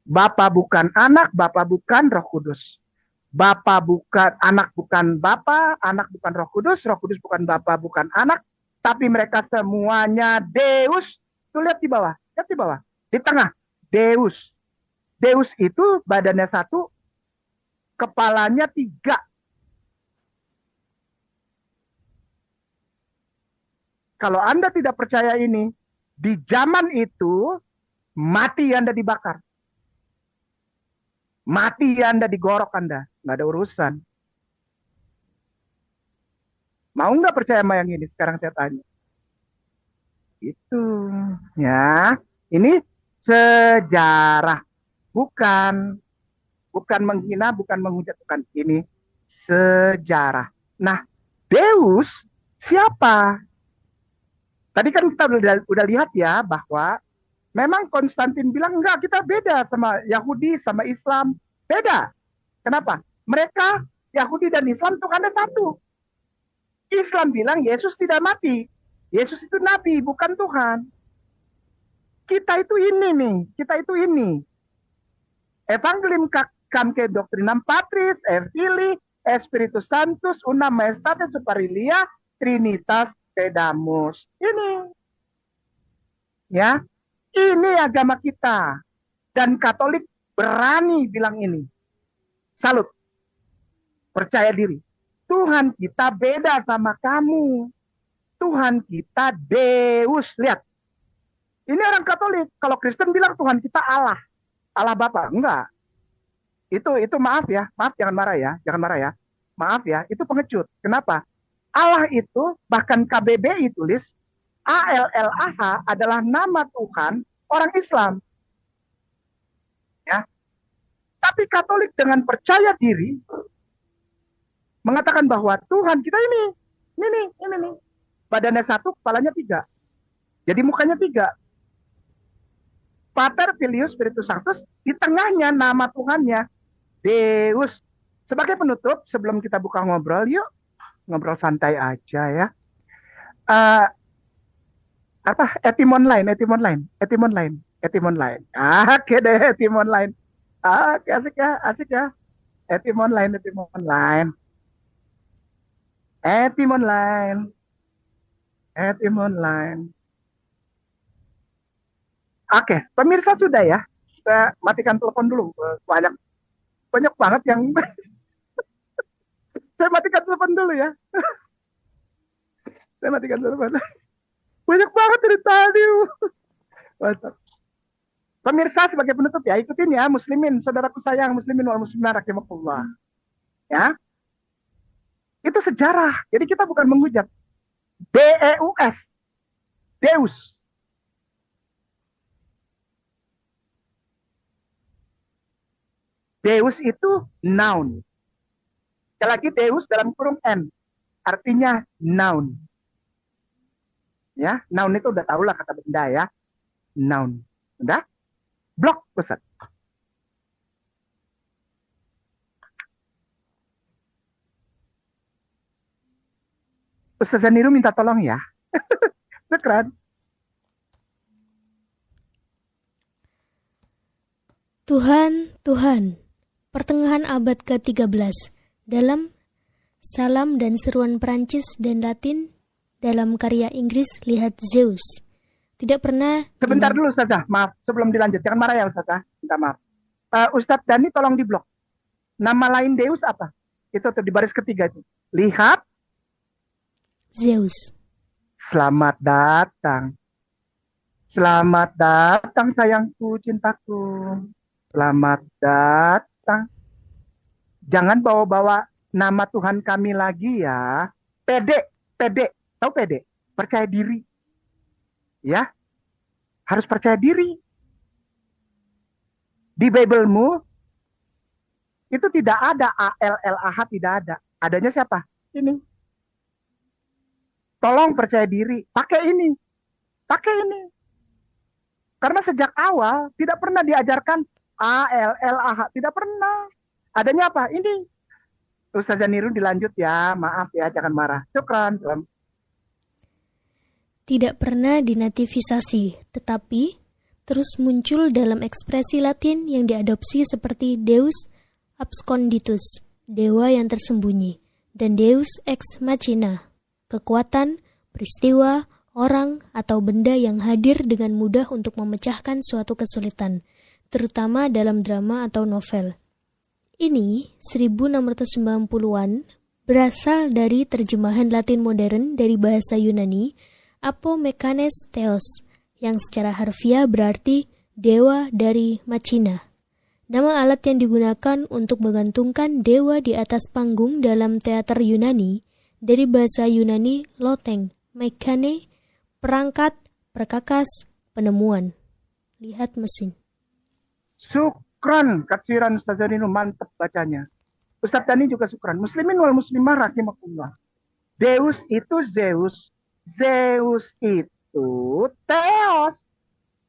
Bapa bukan anak, Bapa bukan Roh Kudus. Bapa bukan anak, bukan Bapa, anak bukan Roh Kudus bukan Bapa, bukan anak, tapi mereka semuanya Deus. Tuh lihat di bawah, di tengah, Deus. Deus itu badannya satu, kepalanya tiga. Kalau Anda tidak percaya ini, di zaman itu mati Anda dibakar. Mati Anda digorok Anda. Nggak ada urusan. Mau nggak percaya sama yang ini? Sekarang saya tanya. Itu. Ya. Ini sejarah. Bukan menghina, bukan menghujat. Bukan. Ini sejarah. Nah, Deus siapa? Tadi kan kita udah lihat ya bahwa memang Konstantin bilang enggak, kita beda sama Yahudi, sama Islam. Beda. Kenapa? Mereka, Yahudi dan Islam Tuhannya satu. Islam bilang Yesus tidak mati. Yesus itu nabi, bukan Tuhan. Kita itu ini nih. Kita itu ini. Evangelium camque doctrinam Patris, Filii, Spiritus Sanctus, una maestate superilia, Trinitas Pedamus. Ini. Ya. Ini agama kita. Dan Katolik berani bilang ini. Salut. Percaya diri. Tuhan kita beda sama kamu. Tuhan kita Deus. Lihat. Ini orang Katolik. Kalau Kristen bilang Tuhan kita Allah. Allah Bapa. Enggak. Itu maaf ya. Maaf, jangan marah ya. Jangan marah ya. Maaf ya. Itu pengecut. Kenapa? Allah itu, bahkan KBBI tulis, ALLAH adalah nama Tuhan orang Islam. Ya. Tapi Katolik dengan percaya diri mengatakan bahwa Tuhan kita ini. Badannya satu, kepalanya tiga. Jadi mukanya tiga. Pater, Filius, Spiritus Sanctus, di tengahnya nama Tuhannya Deus. Sebagai penutup, sebelum kita buka ngobrol, yuk ngobrol santai aja ya. Etimon line. Oke deh, Etimon line. Oke, asik ya. Etimon line. Oke, pemirsa sudah ya. Kita matikan telepon dulu. Banyak banget yang saya matikan telepon dulu ya. Saya matikan telepon. Banyak banget dari tadi. Mantap. Pemirsa sebagai penutup ya, ikutin ya muslimin, saudaraku sayang, muslimin wal muslimat rahimakumullah. Ya. Itu sejarah. Jadi kita bukan menghujat. Deus. Deus. Deus itu noun. Sekali lagi Deus dalam kurung N. Artinya noun. Ya, noun itu udah tahu lah kata benda ya. Noun. Udah? Blok, Ustaz. Ustaz Zaniru minta tolong ya. Keren. Tuhan, pertengahan abad ke-13, dalam Salam dan Seruan Perancis dan Latin, dalam karya Inggris, lihat Zeus. Tidak pernah... Sebentar dulu Ustazah, maaf. Sebelum dilanjut, jangan marah ya Ustazah. Minta maaf. Ustadz Dani tolong diblok. Nama lain Deus apa? Itu tuh di baris ketiga itu. Lihat. Zeus. Selamat datang. Selamat datang sayangku, cintaku. Selamat datang. Jangan bawa-bawa nama Tuhan kami lagi ya. Pede. Tahu pede? Percaya diri. Ya. Harus percaya diri. Di Bible-mu itu tidak ada ALLAH, tidak ada. Adanya siapa? Ini. Tolong percaya diri. Pakai ini. Karena sejak awal tidak pernah diajarkan A, L, L, A, H. Tidak pernah. Adanya apa? Ini Ustazah Nirun dilanjut ya. Maaf ya, jangan marah. Syukran. Tidak pernah dinativisasi, tetapi terus muncul dalam ekspresi Latin yang diadopsi seperti Deus absconditus, dewa yang tersembunyi, dan Deus ex machina, kekuatan, peristiwa, orang, atau benda yang hadir dengan mudah untuk memecahkan suatu kesulitan, terutama dalam drama atau novel. Ini 1690-an berasal dari terjemahan Latin modern dari bahasa Yunani Apo Mekanes Theos, yang secara harfiah berarti dewa dari Machina. Nama alat yang digunakan untuk menggantungkan dewa di atas panggung dalam teater Yunani dari bahasa Yunani loteng, mekane, perangkat, perkakas, penemuan. Lihat mesin. Syukran, katsiran Ustazah Nirun, mantap bacanya. Ustaz Dani juga syukran. Muslimin wal muslimah rahimakumullah. Deus itu Zeus. Zeus itu Theos.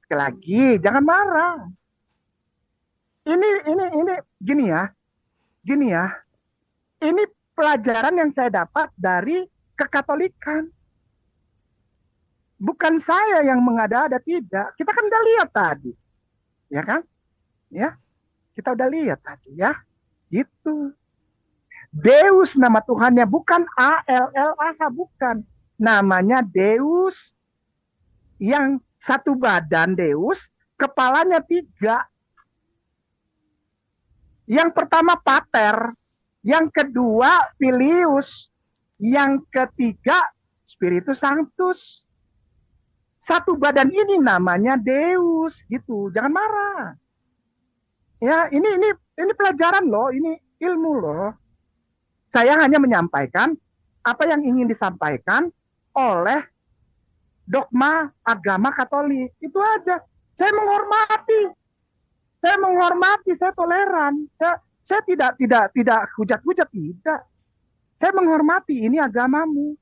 Sekali lagi, jangan marah. Ini gini ya. Ini pelajaran yang saya dapat dari kekatolikan. Bukan saya yang mengada-ada, tidak. Kita kan udah lihat tadi. Ya kan? Ya, kita udah lihat tadi ya. Gitu. Deus nama Tuhannya bukan A L L A H, bukan. Namanya Deus, yang satu badan Deus, kepalanya 3. Yang pertama Pater, yang kedua Filius, yang ketiga Spiritus Sanctus. Satu badan ini namanya Deus, gitu. Jangan marah. Ya, ini pelajaran loh, ini ilmu loh. Saya hanya menyampaikan apa yang ingin disampaikan oleh dogma agama Katolik. Itu aja. Saya menghormati, saya toleran. Saya tidak hujat-hujat, tidak. Saya menghormati, ini agamamu.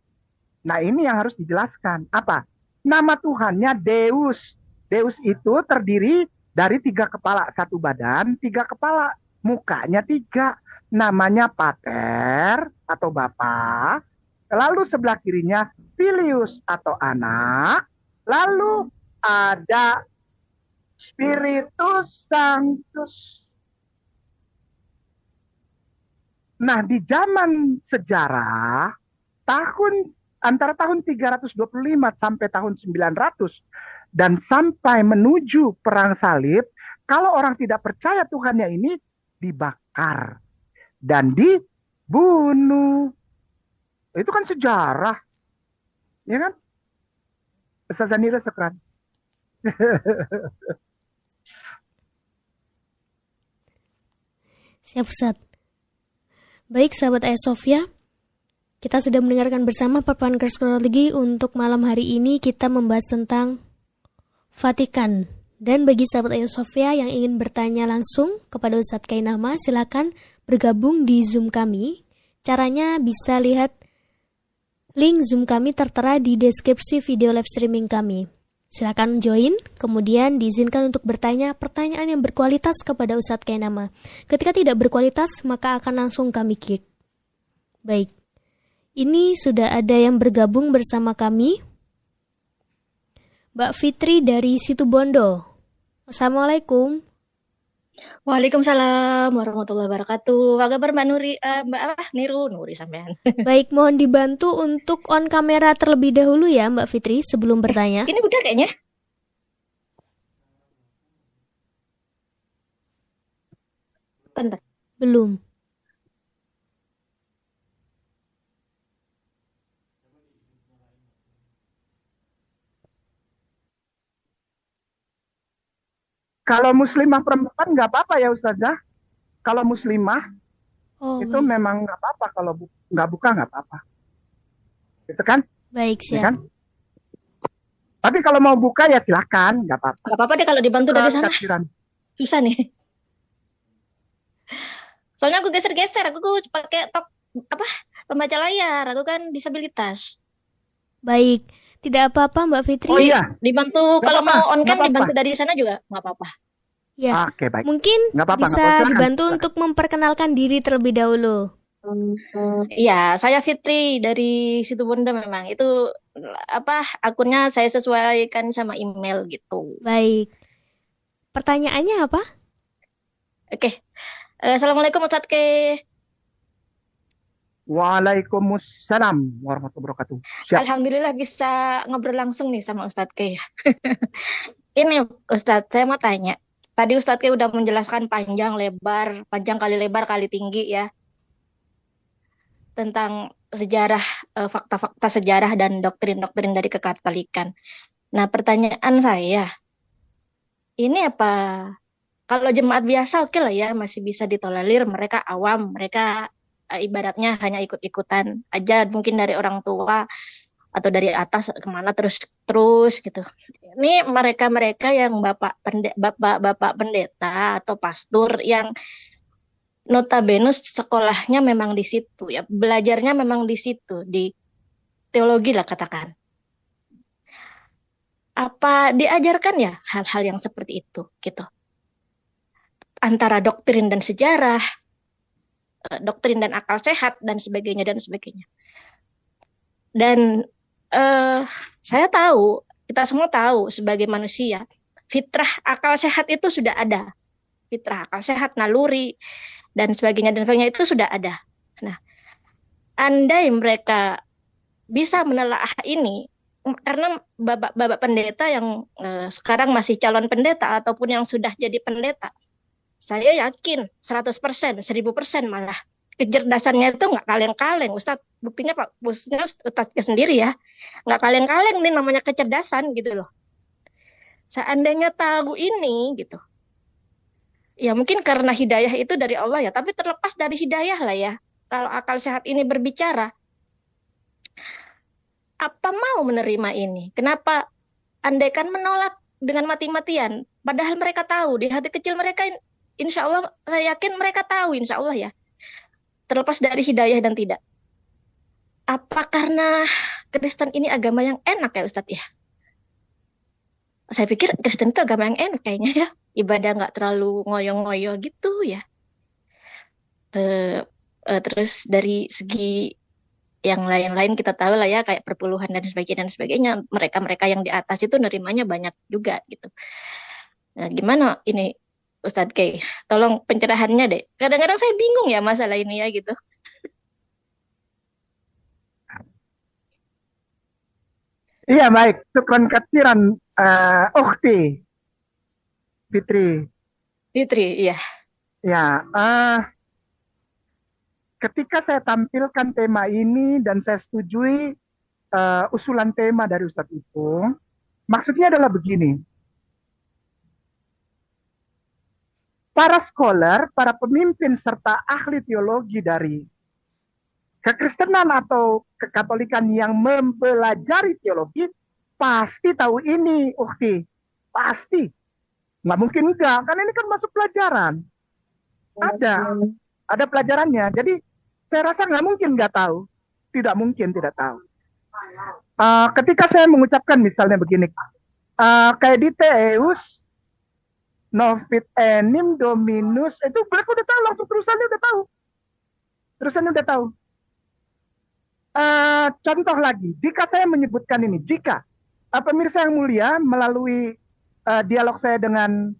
Nah, ini yang harus dijelaskan. Apa? Nama Tuhannya Deus. Deus itu terdiri dari 3 kepala, satu badan, 3 kepala, mukanya 3. Namanya Pater atau Bapa. Lalu sebelah kirinya Filius atau anak. Lalu ada Spiritus Sanctus. Nah, di zaman sejarah antara tahun 325 sampai tahun 900 dan sampai menuju perang salib, kalau orang tidak percaya Tuhannya ini dibakar dan dibunuh. Itu kan sejarah. Ya kan? Ustazah Nira sekran. Siap, Ustaz. Baik, sahabat Ayah Sofia, kita sudah mendengarkan bersama perpaduan kronologi. Untuk malam hari ini kita membahas tentang Vatikan. Dan bagi sahabat Ayah Sofia yang ingin bertanya langsung kepada Ustadz Kainama, silakan bergabung di Zoom kami. Caranya bisa lihat link Zoom kami tertera di deskripsi video live streaming kami. Silakan join, kemudian diizinkan untuk bertanya pertanyaan yang berkualitas kepada Ustadz Kainama. Ketika tidak berkualitas, maka akan langsung kami kick. Baik, ini sudah ada yang bergabung bersama kami. Mbak Fitri dari Situbondo. Assalamualaikum. Waalaikumsalam warahmatullahi wabarakatuh. Apa kabar Mbak Nuri? Mbak Nuri sampean. Baik, mohon dibantu untuk on kamera terlebih dahulu ya Mbak Fitri sebelum bertanya. Ini udah kayaknya. Bentar. Belum. Kalau muslimah perempuan nggak apa-apa ya Ustazah. Kalau muslimah itu baik. memang nggak apa-apa. Kalau nggak buka nggak apa-apa. Gitu kan? Baik, Ya siap. kan? Tapi kalau mau buka ya silakan, nggak apa-apa. Gak apa-apa deh kalau dibantu dari sana. Kasiran. Susah nih. Soalnya aku geser-geser, aku pakai pembaca layar, aku kan disabilitas. Baik, Tidak apa-apa Mbak Fitri. Oh iya, Dibantu nggak kalau apa-apa, mau on nggak cam apa-apa. dibantu dari sana juga nggak apa-apa. Ya, Oke, baik. mungkin Nggak apa-apa, nggak bisa apa-apa. Silakan, dibantu silakan. untuk memperkenalkan diri terlebih dahulu. Iya, saya Fitri dari Situbondo memang. Itu apa akunnya saya sesuaikan sama email gitu. Baik. Pertanyaannya apa? Oke. Assalamualaikum Ustadz Ke. Waalaikumsalam warahmatullahi wabarakatuh. Siap. Alhamdulillah bisa ngobrol langsung nih sama Ustadz Ke. Ini Ustadz, saya mau tanya. Tadi Ustadz Ke udah menjelaskan panjang kali lebar kali tinggi ya tentang sejarah, fakta-fakta sejarah dan doktrin-doktrin dari kekatolikan. Nah, pertanyaan saya, ini apa kalau jemaat biasa oke lah ya masih bisa ditolerir, mereka awam, mereka ibaratnya hanya ikut-ikutan aja mungkin dari orang tua atau dari atas kemana terus gitu. Ini mereka-mereka yang bapak pendeta atau pastor yang notabene sekolahnya memang di situ ya, belajarnya memang di situ, di teologi lah katakan. Apa diajarkan ya hal-hal yang seperti itu gitu? Antara doktrin dan sejarah, doktrin dan akal sehat dan sebagainya dan sebagainya. Dan saya tahu, kita semua tahu sebagai manusia, fitrah akal sehat itu sudah ada. Fitrah akal sehat, naluri, dan sebagainya itu sudah ada. Nah, andai mereka bisa menelaah ini, karena bapak pendeta yang sekarang masih calon pendeta ataupun yang sudah jadi pendeta, saya yakin 100%, 1000% malah kecerdasannya itu nggak kaleng-kaleng, Ustadz. Buktinya Pak Ustadz sendiri ya, nggak kaleng-kaleng nih namanya kecerdasan gitu loh. Seandainya tahu ini gitu, ya mungkin karena hidayah itu dari Allah ya, tapi terlepas dari hidayah lah ya. Kalau akal sehat ini berbicara, apa mau menerima ini? Kenapa andaikan menolak dengan mati-matian? Padahal mereka tahu, di hati kecil mereka, insya Allah, saya yakin mereka tahu, insya Allah ya. Terlepas dari hidayah dan tidak. Apa karena Kristen ini agama yang enak ya Ustadz ya? Saya pikir Kristen itu agama yang enak kayaknya ya. Ibadah nggak terlalu ngoyo-ngoyo gitu ya. Terus dari segi yang lain-lain kita tahu lah ya, kayak perpuluhan dan sebagainya. Mereka-mereka yang di atas itu nerimanya banyak juga gitu. Nah, gimana ini Ustadz Kay? Tolong pencerahannya deh. Kadang-kadang saya bingung ya masalah ini ya gitu. Iya, baik. Syukran katsiran, Ukhti Fitri. Fitri, iya. Ya, ketika saya tampilkan tema ini dan saya setujui usulan tema dari Ustadz Ipung, maksudnya adalah begini. Para scholar, para pemimpin serta ahli teologi dari kekristenan atau kekatolikan yang mempelajari teologi pasti tahu ini, Ukhti. Pasti. Nggak mungkin enggak, karena ini kan masuk pelajaran. Ada pelajarannya. Jadi saya rasa nggak mungkin nggak tahu. Tidak mungkin tidak tahu. Ketika saya mengucapkan misalnya begini, kayak di Teus, Novit enim dominus, itu mereka udah tahu, langsung terusannya udah tahu. Terusannya udah tahu. Contoh lagi, jika saya menyebutkan ini, jika pemirsa yang mulia melalui dialog saya dengan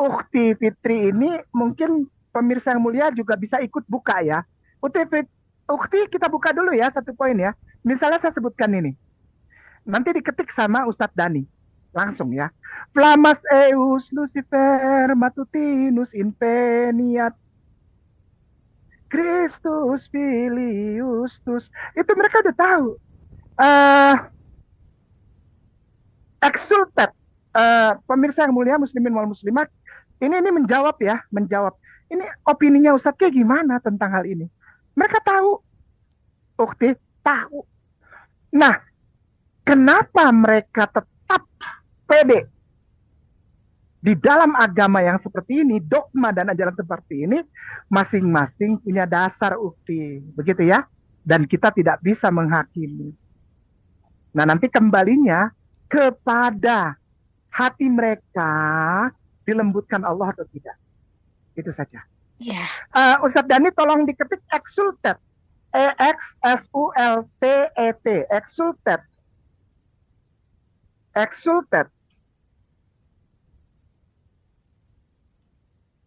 Ukhti Fitri ini, mungkin pemirsa yang mulia juga bisa ikut buka ya. Ukhti, kita buka dulu ya satu poin ya. Misalnya saya sebutkan ini, nanti diketik sama Ustadz Dani langsung ya. Flamas eus Lucifer matutinus impeniat Christus filiustus. Itu mereka udah tahu. Exultet, pemirsa yang mulia muslimin wal muslimat, ini menjawab ya, menjawab. Ini opininya Ustadz kayak gimana tentang hal ini? Mereka tahu. Ukti tahu. Nah, kenapa mereka tetap pede di dalam agama yang seperti ini, dogma dan ajaran seperti ini, masing-masing punya dasar, Ukti. Begitu ya. Dan kita tidak bisa menghakimi. Nah, nanti kembalinya kepada hati mereka dilembutkan Allah atau tidak. Itu saja. Iya. Ustadz Dhani tolong diketik exultet. EXSULTET. Exultet.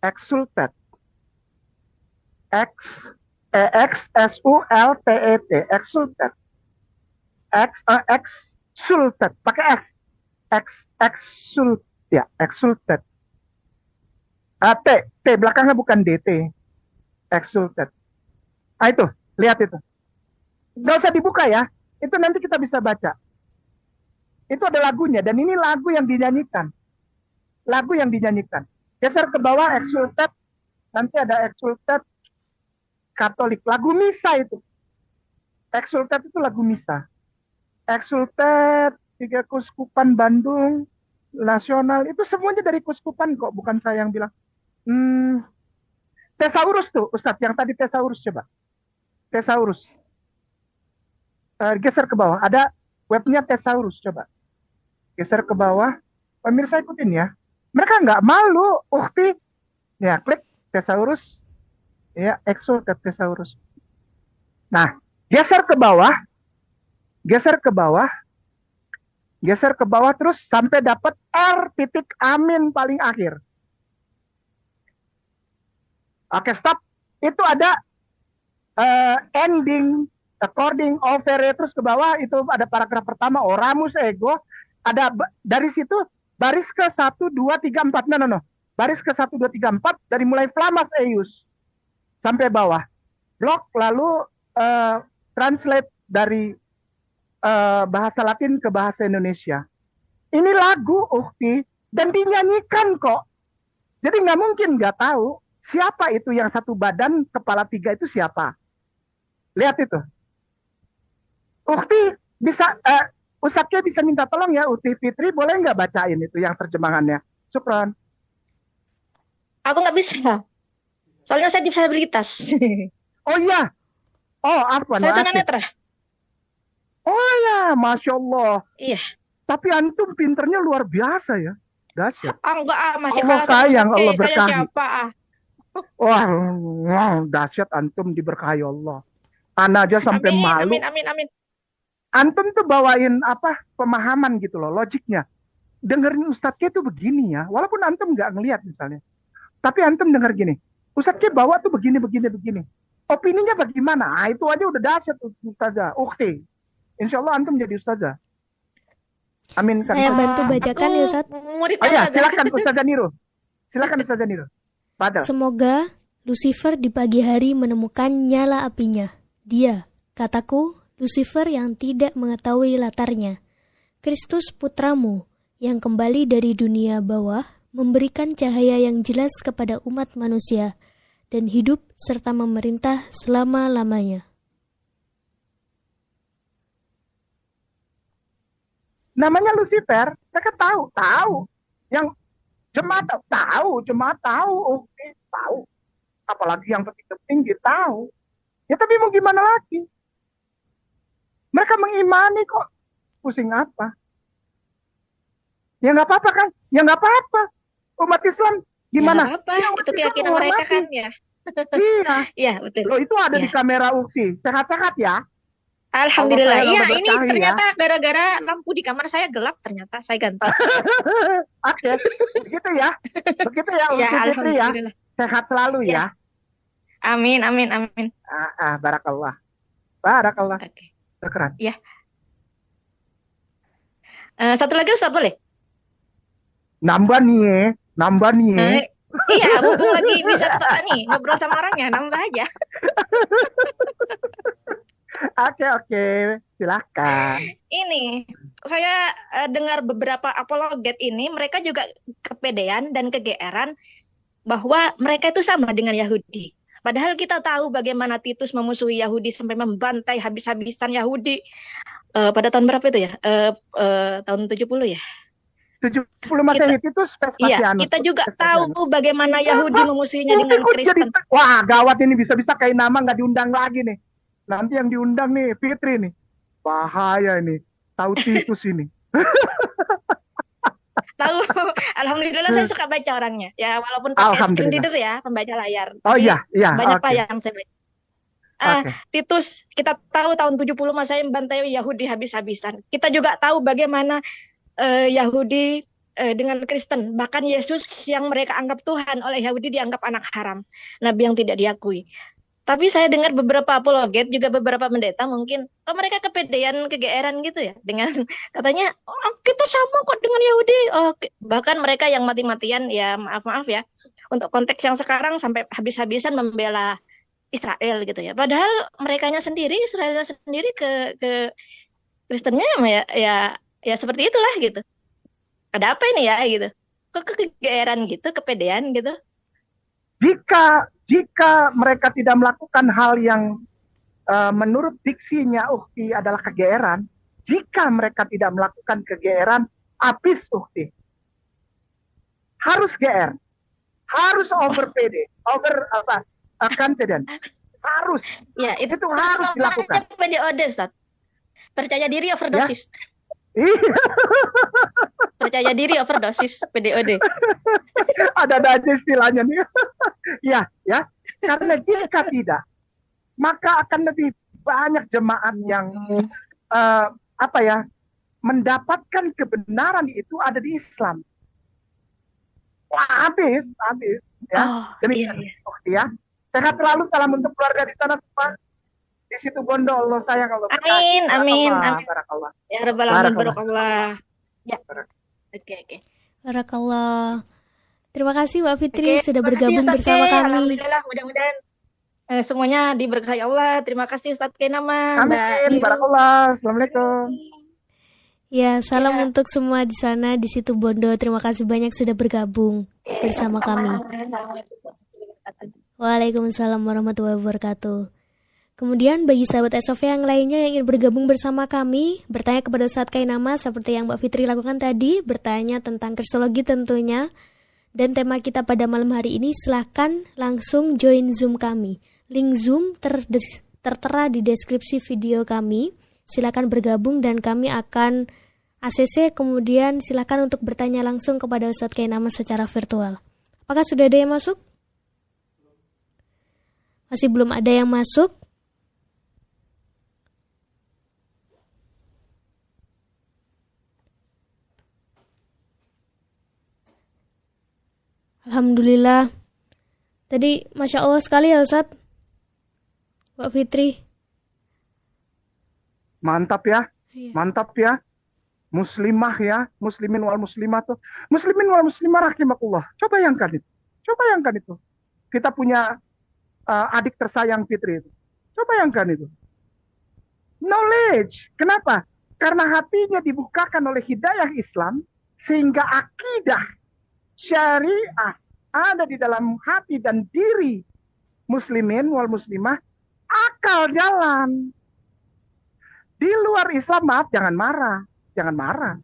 Exultet. Exultet. EXSULTET. Exultet. Exultet. Pakai S. Exult. Ya, exultet. T belakangnya bukan DT. Exultet. Itu, lihat itu. Nggak usah dibuka ya. Itu nanti kita bisa baca. Itu ada lagunya. Dan ini lagu yang dinyanyikan. Lagu yang dinyanyikan. Geser ke bawah, exultet. Nanti ada exultet Katolik. Lagu misa itu. Exultet itu lagu misa. Exultet, 3 Kuskupan Bandung, nasional. Itu semuanya dari Kuskupan kok. Bukan saya yang bilang. Thesaurus tuh, Ustadz. Yang tadi Thesaurus coba. Thesaurus. Geser ke bawah. Ada webnya Thesaurus, coba. Geser ke bawah. Pemirsa ikutin ya. Mereka nggak malu, ukti. Ya, klik Thesaurus. Ya, exultet Thesaurus. Nah, geser ke bawah. Geser ke bawah. Geser ke bawah terus sampai dapat R.amin paling akhir. Oke, stop. Itu ada ending, according, over, terus ke bawah itu ada paragraf pertama, oramus ego. Ada dari situ baris ke 1, 2, 3, 4. No. Baris ke 1, 2, 3, 4 dari mulai flamas eius sampai bawah. Blok lalu translate dari bahasa Latin ke bahasa Indonesia. Ini lagu ukti dan dinyanyikan kok. Jadi nggak mungkin nggak tahu siapa itu yang satu badan kepala 3 itu siapa. Lihat itu. Ukti bisa, Ustadznya bisa minta tolong ya, Uti Fitri boleh nggak bacain itu yang terjemahannya? Syukron. Aku nggak bisa. Soalnya saya disabilitas. Oh iya. Oh apa? Saya tunanetra. Oh ya, Masya Allah. Iya. Tapi antum pinternya luar biasa ya. Dahsyat. Enggak, masih Allah kalah sama sayang, Ustaz. Allah Saya berkahi. siapa? Wah, dahsyat antum diberkahi Allah. Ana aja sampai malu. Amin. Antum tuh bawain apa pemahaman gitu loh, logiknya. Dengerin Ustadznya tuh begini ya, walaupun antum nggak ngelihat misalnya. Tapi antum denger gini, Ustadznya bawa tuh begini. Opininya bagaimana? Ah, itu aja udah dahsyat Ustazah. Ukti. Insya Allah antum jadi Ustazah. Amin. Saya bantu bacakan ya, Ustaz. Oh ya, silakan Ustazah Niro. Padahal. Semoga Lucifer di pagi hari menemukan nyala apinya. Dia, kataku, Lucifer yang tidak mengetahui latarnya. Kristus putramu yang kembali dari dunia bawah memberikan cahaya yang jelas kepada umat manusia dan hidup serta memerintah selama-lamanya. Namanya Lucifer, mereka tahu. Yang jemaat tahu, oke, tahu. Apalagi yang penting-penting dia tahu. Ya tapi mau gimana lagi? Mereka mengimani kok. Pusing apa? Ya nggak apa-apa kan? Ya nggak apa-apa. Umat Islam gimana? Ya, apa? Ya, itu keyakinan mereka kan ya. Iya. Iya, betul. Loh, itu ada di kamera Ukti. Sehat-sehat ya. Alhamdulillah. Iya, ini ternyata gara-gara lampu di kamar saya gelap, ternyata saya ganti. Oke, begitu ya. Ya, alhamdulillah. Ya. Sehat selalu ya. Amin. Barakallah. Oke. Keren. Ya. Satu lagi Ustaz boleh? Nambah nih. Iya, mumpung lagi bisa nih ngobrol sama orangnya, nambah aja. Oke, silakan. Ini saya dengar beberapa apologet ini, mereka juga kepedean dan kegeeran bahwa mereka itu sama dengan Yahudi. Padahal kita tahu bagaimana Titus memusuhi Yahudi sampai membantai habis-habisan Yahudi pada tahun berapa itu ya? Tahun 70 ya? 70 Masehi itu Vespasianus. Iya, kita juga tahu bagaimana Yahudi memusuhinya dengan Kristen. Wah, gawat ini bisa-bisa Kainama nggak diundang lagi nih. Nanti yang diundang nih Fitri nih. Bahaya ini. Tahu Titus ini. Tahu, alhamdulillah saya suka baca orangnya. Ya walaupun pakai screen Alhamdulillah. reader ya, pembaca layar. Oh Tapi iya, iya, banyak oke. lah yang saya baca. Oke. Titus, kita tahu tahun 70 masa yang membantai Yahudi habis-habisan. Kita juga tahu bagaimana Yahudi dengan Kristen. Bahkan Yesus yang mereka anggap Tuhan oleh Yahudi dianggap anak haram. Nabi yang tidak diakui. Tapi saya dengar beberapa apologet, juga beberapa pendeta mungkin, mereka kepedean, kegeeran gitu ya. Dengan katanya, kita sama kok dengan Yahudi. Bahkan mereka yang mati-matian, ya maaf ya. Untuk konteks yang sekarang sampai habis-habisan membela Israel gitu ya. Padahal merekanya sendiri, Israelnya sendiri ke Kristennya ya seperti itulah gitu. Ada apa ini ya gitu. Kok kegeeran gitu, kepedean gitu. Jika mereka tidak melakukan hal yang menurut diksinya ukti adalah kegeeran, jika mereka tidak melakukan kegeeran, habis ukti. Harus GR, harus over PD, over confident, harus. Ya, itu harus dilakukan. PDOD, Ustaz. Percaya diri overdosis. Ya. Percaya diri overdosis, PDOD. Ada aja istilahnya nih. ya. Karena jika tidak, maka akan lebih banyak jemaat yang mendapatkan kebenaran itu ada di Islam. Wah, habis ya. Demikian ya. Sehat selalu, salam untuk keluarga di sana semua. Di situ Bondo, Allah sayang, Allah berkati. Amin. Barakallah. Ya Rabbal alamin, barakallah. Ya. Oke. Barakallah. Terima kasih Mbak Fitri sudah bergabung bersama kami. Alhamdulillah, mudah-mudahan semuanya diberkahi Allah. Terima kasih Ustadz Kainama. Amin. Barakallah. Assalamualaikum. Ya, salam untuk semua di sana di situ Bondo. Terima kasih banyak sudah bergabung bersama kami. Waalaikumsalam warahmatullahi wabarakatuh. Kemudian bagi sahabat Sofia yang lainnya yang ingin bergabung bersama kami, bertanya kepada Ustadz Kainama seperti yang Mbak Fitri lakukan tadi, bertanya tentang kristologi tentunya. Dan tema kita pada malam hari ini, silahkan langsung join Zoom kami. Link Zoom tertera di deskripsi video kami. Silahkan bergabung dan kami akan ACC, kemudian silahkan untuk bertanya langsung kepada Ustadz Kainama secara virtual. Apakah sudah ada yang masuk? Masih belum ada yang masuk? Alhamdulillah. Tadi Masya Allah sekali ya Ustadz. Mbak Fitri. Mantap ya. Muslimah ya. Muslimin wal muslimah tuh. Muslimin wal muslimah rahimakumullah. Coba bayangkan itu. Kita punya adik tersayang Fitri itu. Coba bayangkan itu. Knowledge. Kenapa? Karena hatinya dibukakan oleh hidayah Islam. Sehingga akidah syariah ada di dalam hati dan diri muslimin wal muslimah, akal jalan. Di luar Islam, maaf, jangan marah.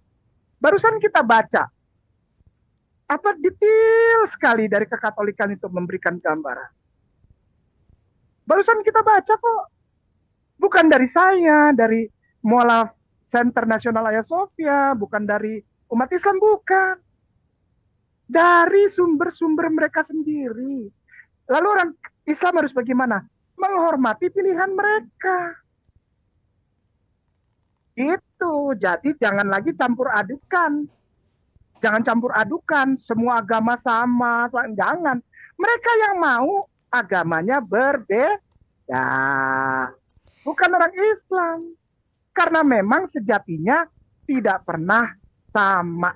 Barusan kita baca detail sekali dari kekatolikan itu memberikan gambaran. Barusan kita baca kok, bukan dari saya, dari Mualaf Center Nasional Hagia Sophia, bukan dari umat Islam, bukan. Dari sumber-sumber mereka sendiri. Lalu orang Islam harus bagaimana? Menghormati pilihan mereka. Itu. Jadi jangan lagi campur adukan. Jangan campur adukan. Semua agama sama. Jangan. Mereka yang mau agamanya berbeda. Bukan orang Islam. Karena memang sejatinya tidak pernah sama.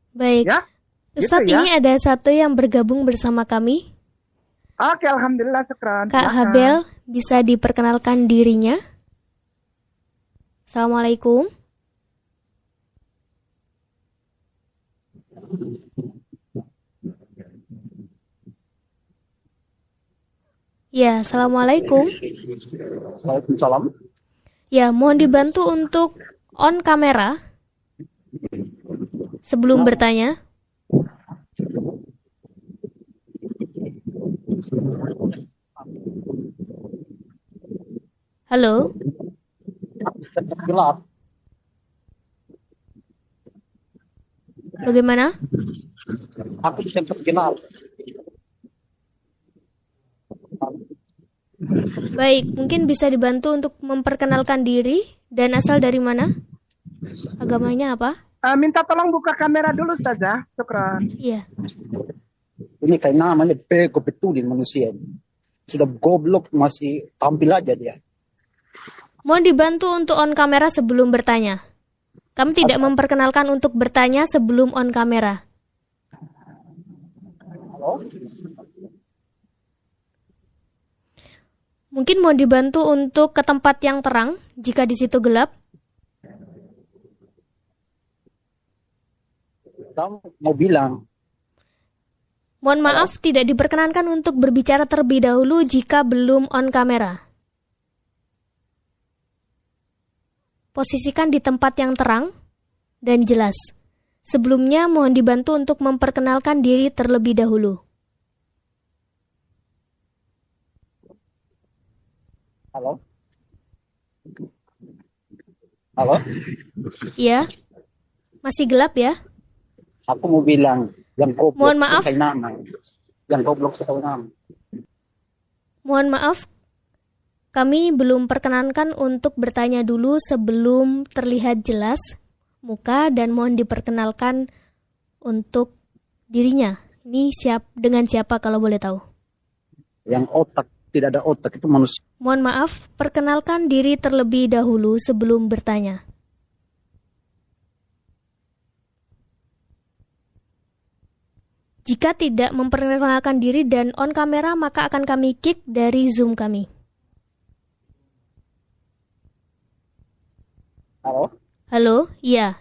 Baik. Ya? Ustadz, gitu ya? ini ada satu yang bergabung bersama kami. Oke, alhamdulillah, syukran. Kak Habel, bisa diperkenalkan dirinya? Assalamualaikum. Ya, assalamualaikum. Waalaikumsalam. Ya, mohon dibantu untuk on kamera sebelum bertanya. Halo. Gelap. Bagaimana? Aku bisa terkenal. Baik, mungkin bisa dibantu untuk memperkenalkan diri dan asal dari mana? Agamanya apa? Minta tolong buka kamera dulu saja. Syukran. Iya. Ini kayak namanya bego betulin manusia ini. Sudah goblok masih tampil aja dia. Mohon dibantu untuk on kamera sebelum bertanya. Kami tidak memperkenalkan untuk bertanya sebelum on kamera. Halo? Mungkin mohon dibantu untuk ke tempat yang terang jika di situ gelap. Kamu mau bilang Mohon maaf, tidak diperkenankan untuk berbicara terlebih dahulu jika belum on kamera. Posisikan di tempat yang terang dan jelas. Sebelumnya mohon dibantu untuk memperkenalkan diri terlebih dahulu. halo? Halo? Iya, masih gelap ya? Aku mau bilang yang goblok Mohon maaf. pakai nama. Yang goblok pakai nama. Mohon maaf, kami belum perkenankan untuk bertanya dulu sebelum terlihat jelas muka dan mohon diperkenalkan untuk dirinya. Ini dengan siapa kalau boleh tahu? Yang otak tidak ada otak itu manusia. Mohon maaf, perkenalkan diri terlebih dahulu sebelum bertanya. Jika tidak memperkenalkan diri dan on kamera, maka akan kami kick dari Zoom kami. Halo? Halo? Iya.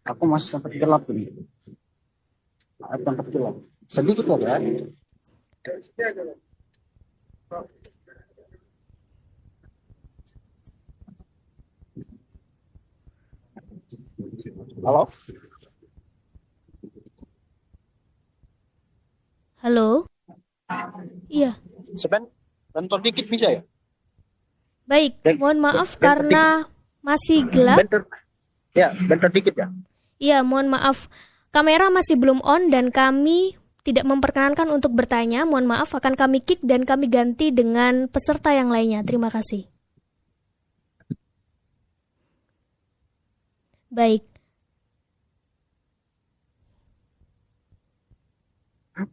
Aku masih tempat gelap ini. Aku tempat gelap. Sedikit loh ya. Halo? Halo? Iya. Bentar dikit bisa ya? Baik, mohon maaf karena masih gelap. Bentar dikit ya. Iya, mohon maaf. Kamera masih belum on dan kami tidak memperkenankan untuk bertanya. Mohon maaf, akan kami kick dan kami ganti dengan peserta yang lainnya. Terima kasih. Baik.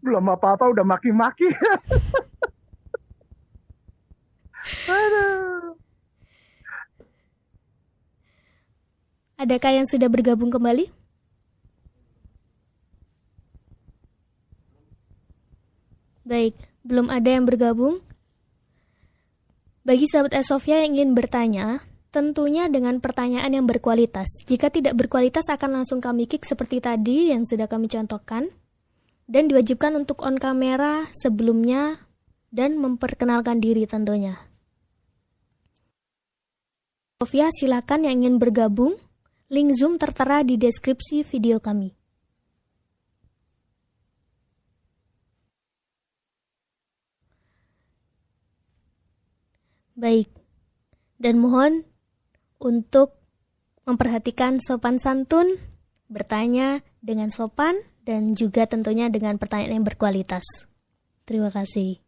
Belum apa-apa udah maki-maki. Aduh. Adakah yang sudah bergabung kembali? Baik, belum ada yang bergabung. Bagi sahabat Sofia yang ingin bertanya, tentunya dengan pertanyaan yang berkualitas. Jika tidak berkualitas akan langsung kami kick seperti tadi yang sudah kami contohkan. Dan diwajibkan untuk on kamera sebelumnya dan memperkenalkan diri tentunya. Sofia, silakan yang ingin bergabung. Link Zoom tertera di deskripsi video kami. Baik, dan mohon untuk memperhatikan sopan santun, bertanya dengan sopan, dan juga tentunya dengan pertanyaan yang berkualitas. Terima kasih.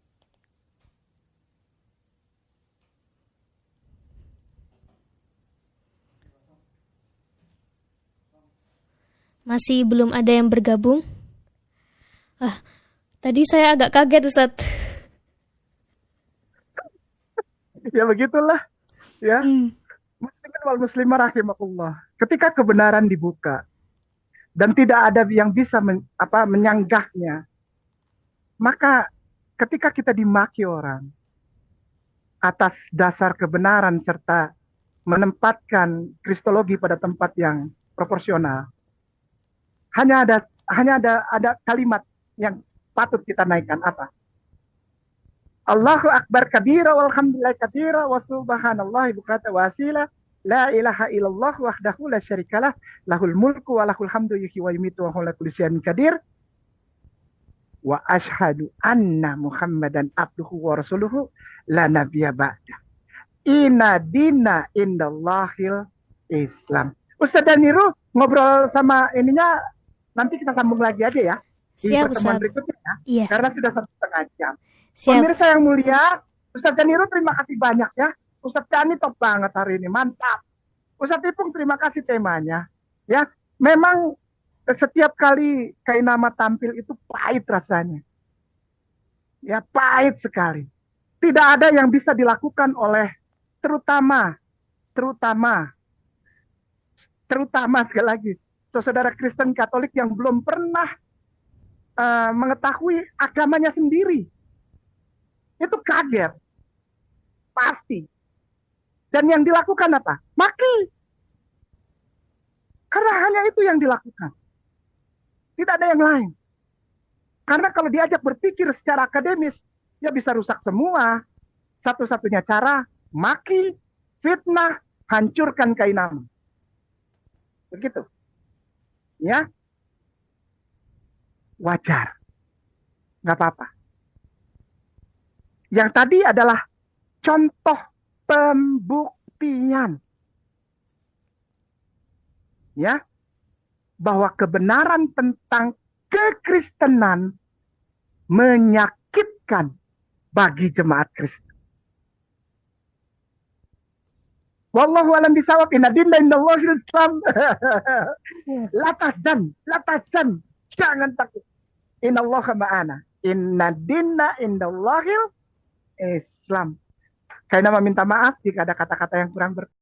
Masih belum ada yang bergabung? Tadi saya agak kaget, Ustadz. Ya begitulah. Ya. Muslimin wal muslimah rahimakumullah. Ketika kebenaran dibuka dan tidak ada yang bisa menyanggahnya, maka ketika kita dimaki orang atas dasar kebenaran serta menempatkan kristologi pada tempat yang proporsional, hanya ada kalimat yang patut kita naikkan, apa? Allahu akbar kabira walhamdulillah katsira wa subhanallahi bukratan wa asila. La ilaha illallah wahdahu la syarikalah, lahul mulku wa lahul hamdu yuhyi wa yumiitu wa huwa ala kulli syai'in qadir. Wa asyhadu anna Muhammadan abduhu wa rasuluhu la nabiyya ba'da. Inna dina indallahil Islam. Ustaz Daniru, ngobrol sama ininya nanti kita sambung lagi aja ya di Siap, pertemuan Ustadz. berikutnya ya, Iya, karena sudah 1,5 jam. siap. Pemirsa yang mulia, Ustadz Janiru terima kasih banyak ya. Ustadz Cani top banget hari ini, mantap. Ustadz Ipung terima kasih temanya. Ya, memang setiap kali Kainama tampil itu pahit rasanya. Ya, pahit sekali. Tidak ada yang bisa dilakukan oleh terutama sekali lagi saudara Kristen Katolik yang belum pernah mengetahui agamanya sendiri. Itu kaget. Pasti. Dan yang dilakukan apa? Maki. Karena hanya itu yang dilakukan. Tidak ada yang lain. Karena kalau diajak berpikir secara akademis, ya bisa rusak semua. Satu-satunya cara, maki, fitnah, hancurkan Kainama. Begitu. Ya. Wajar. Nggak apa-apa. Yang tadi adalah contoh pembuktian. Ya. Bahwa kebenaran tentang kekristenan menyakitkan bagi jemaat Kristen. Wallahu alam bisawab. Inna dinna indallahil Islam. La tahzan. Jangan takut. Innallaha ma'ana. Inna dinna indallahil Islam. Kainama minta maaf jika ada kata-kata yang kurang berkenan.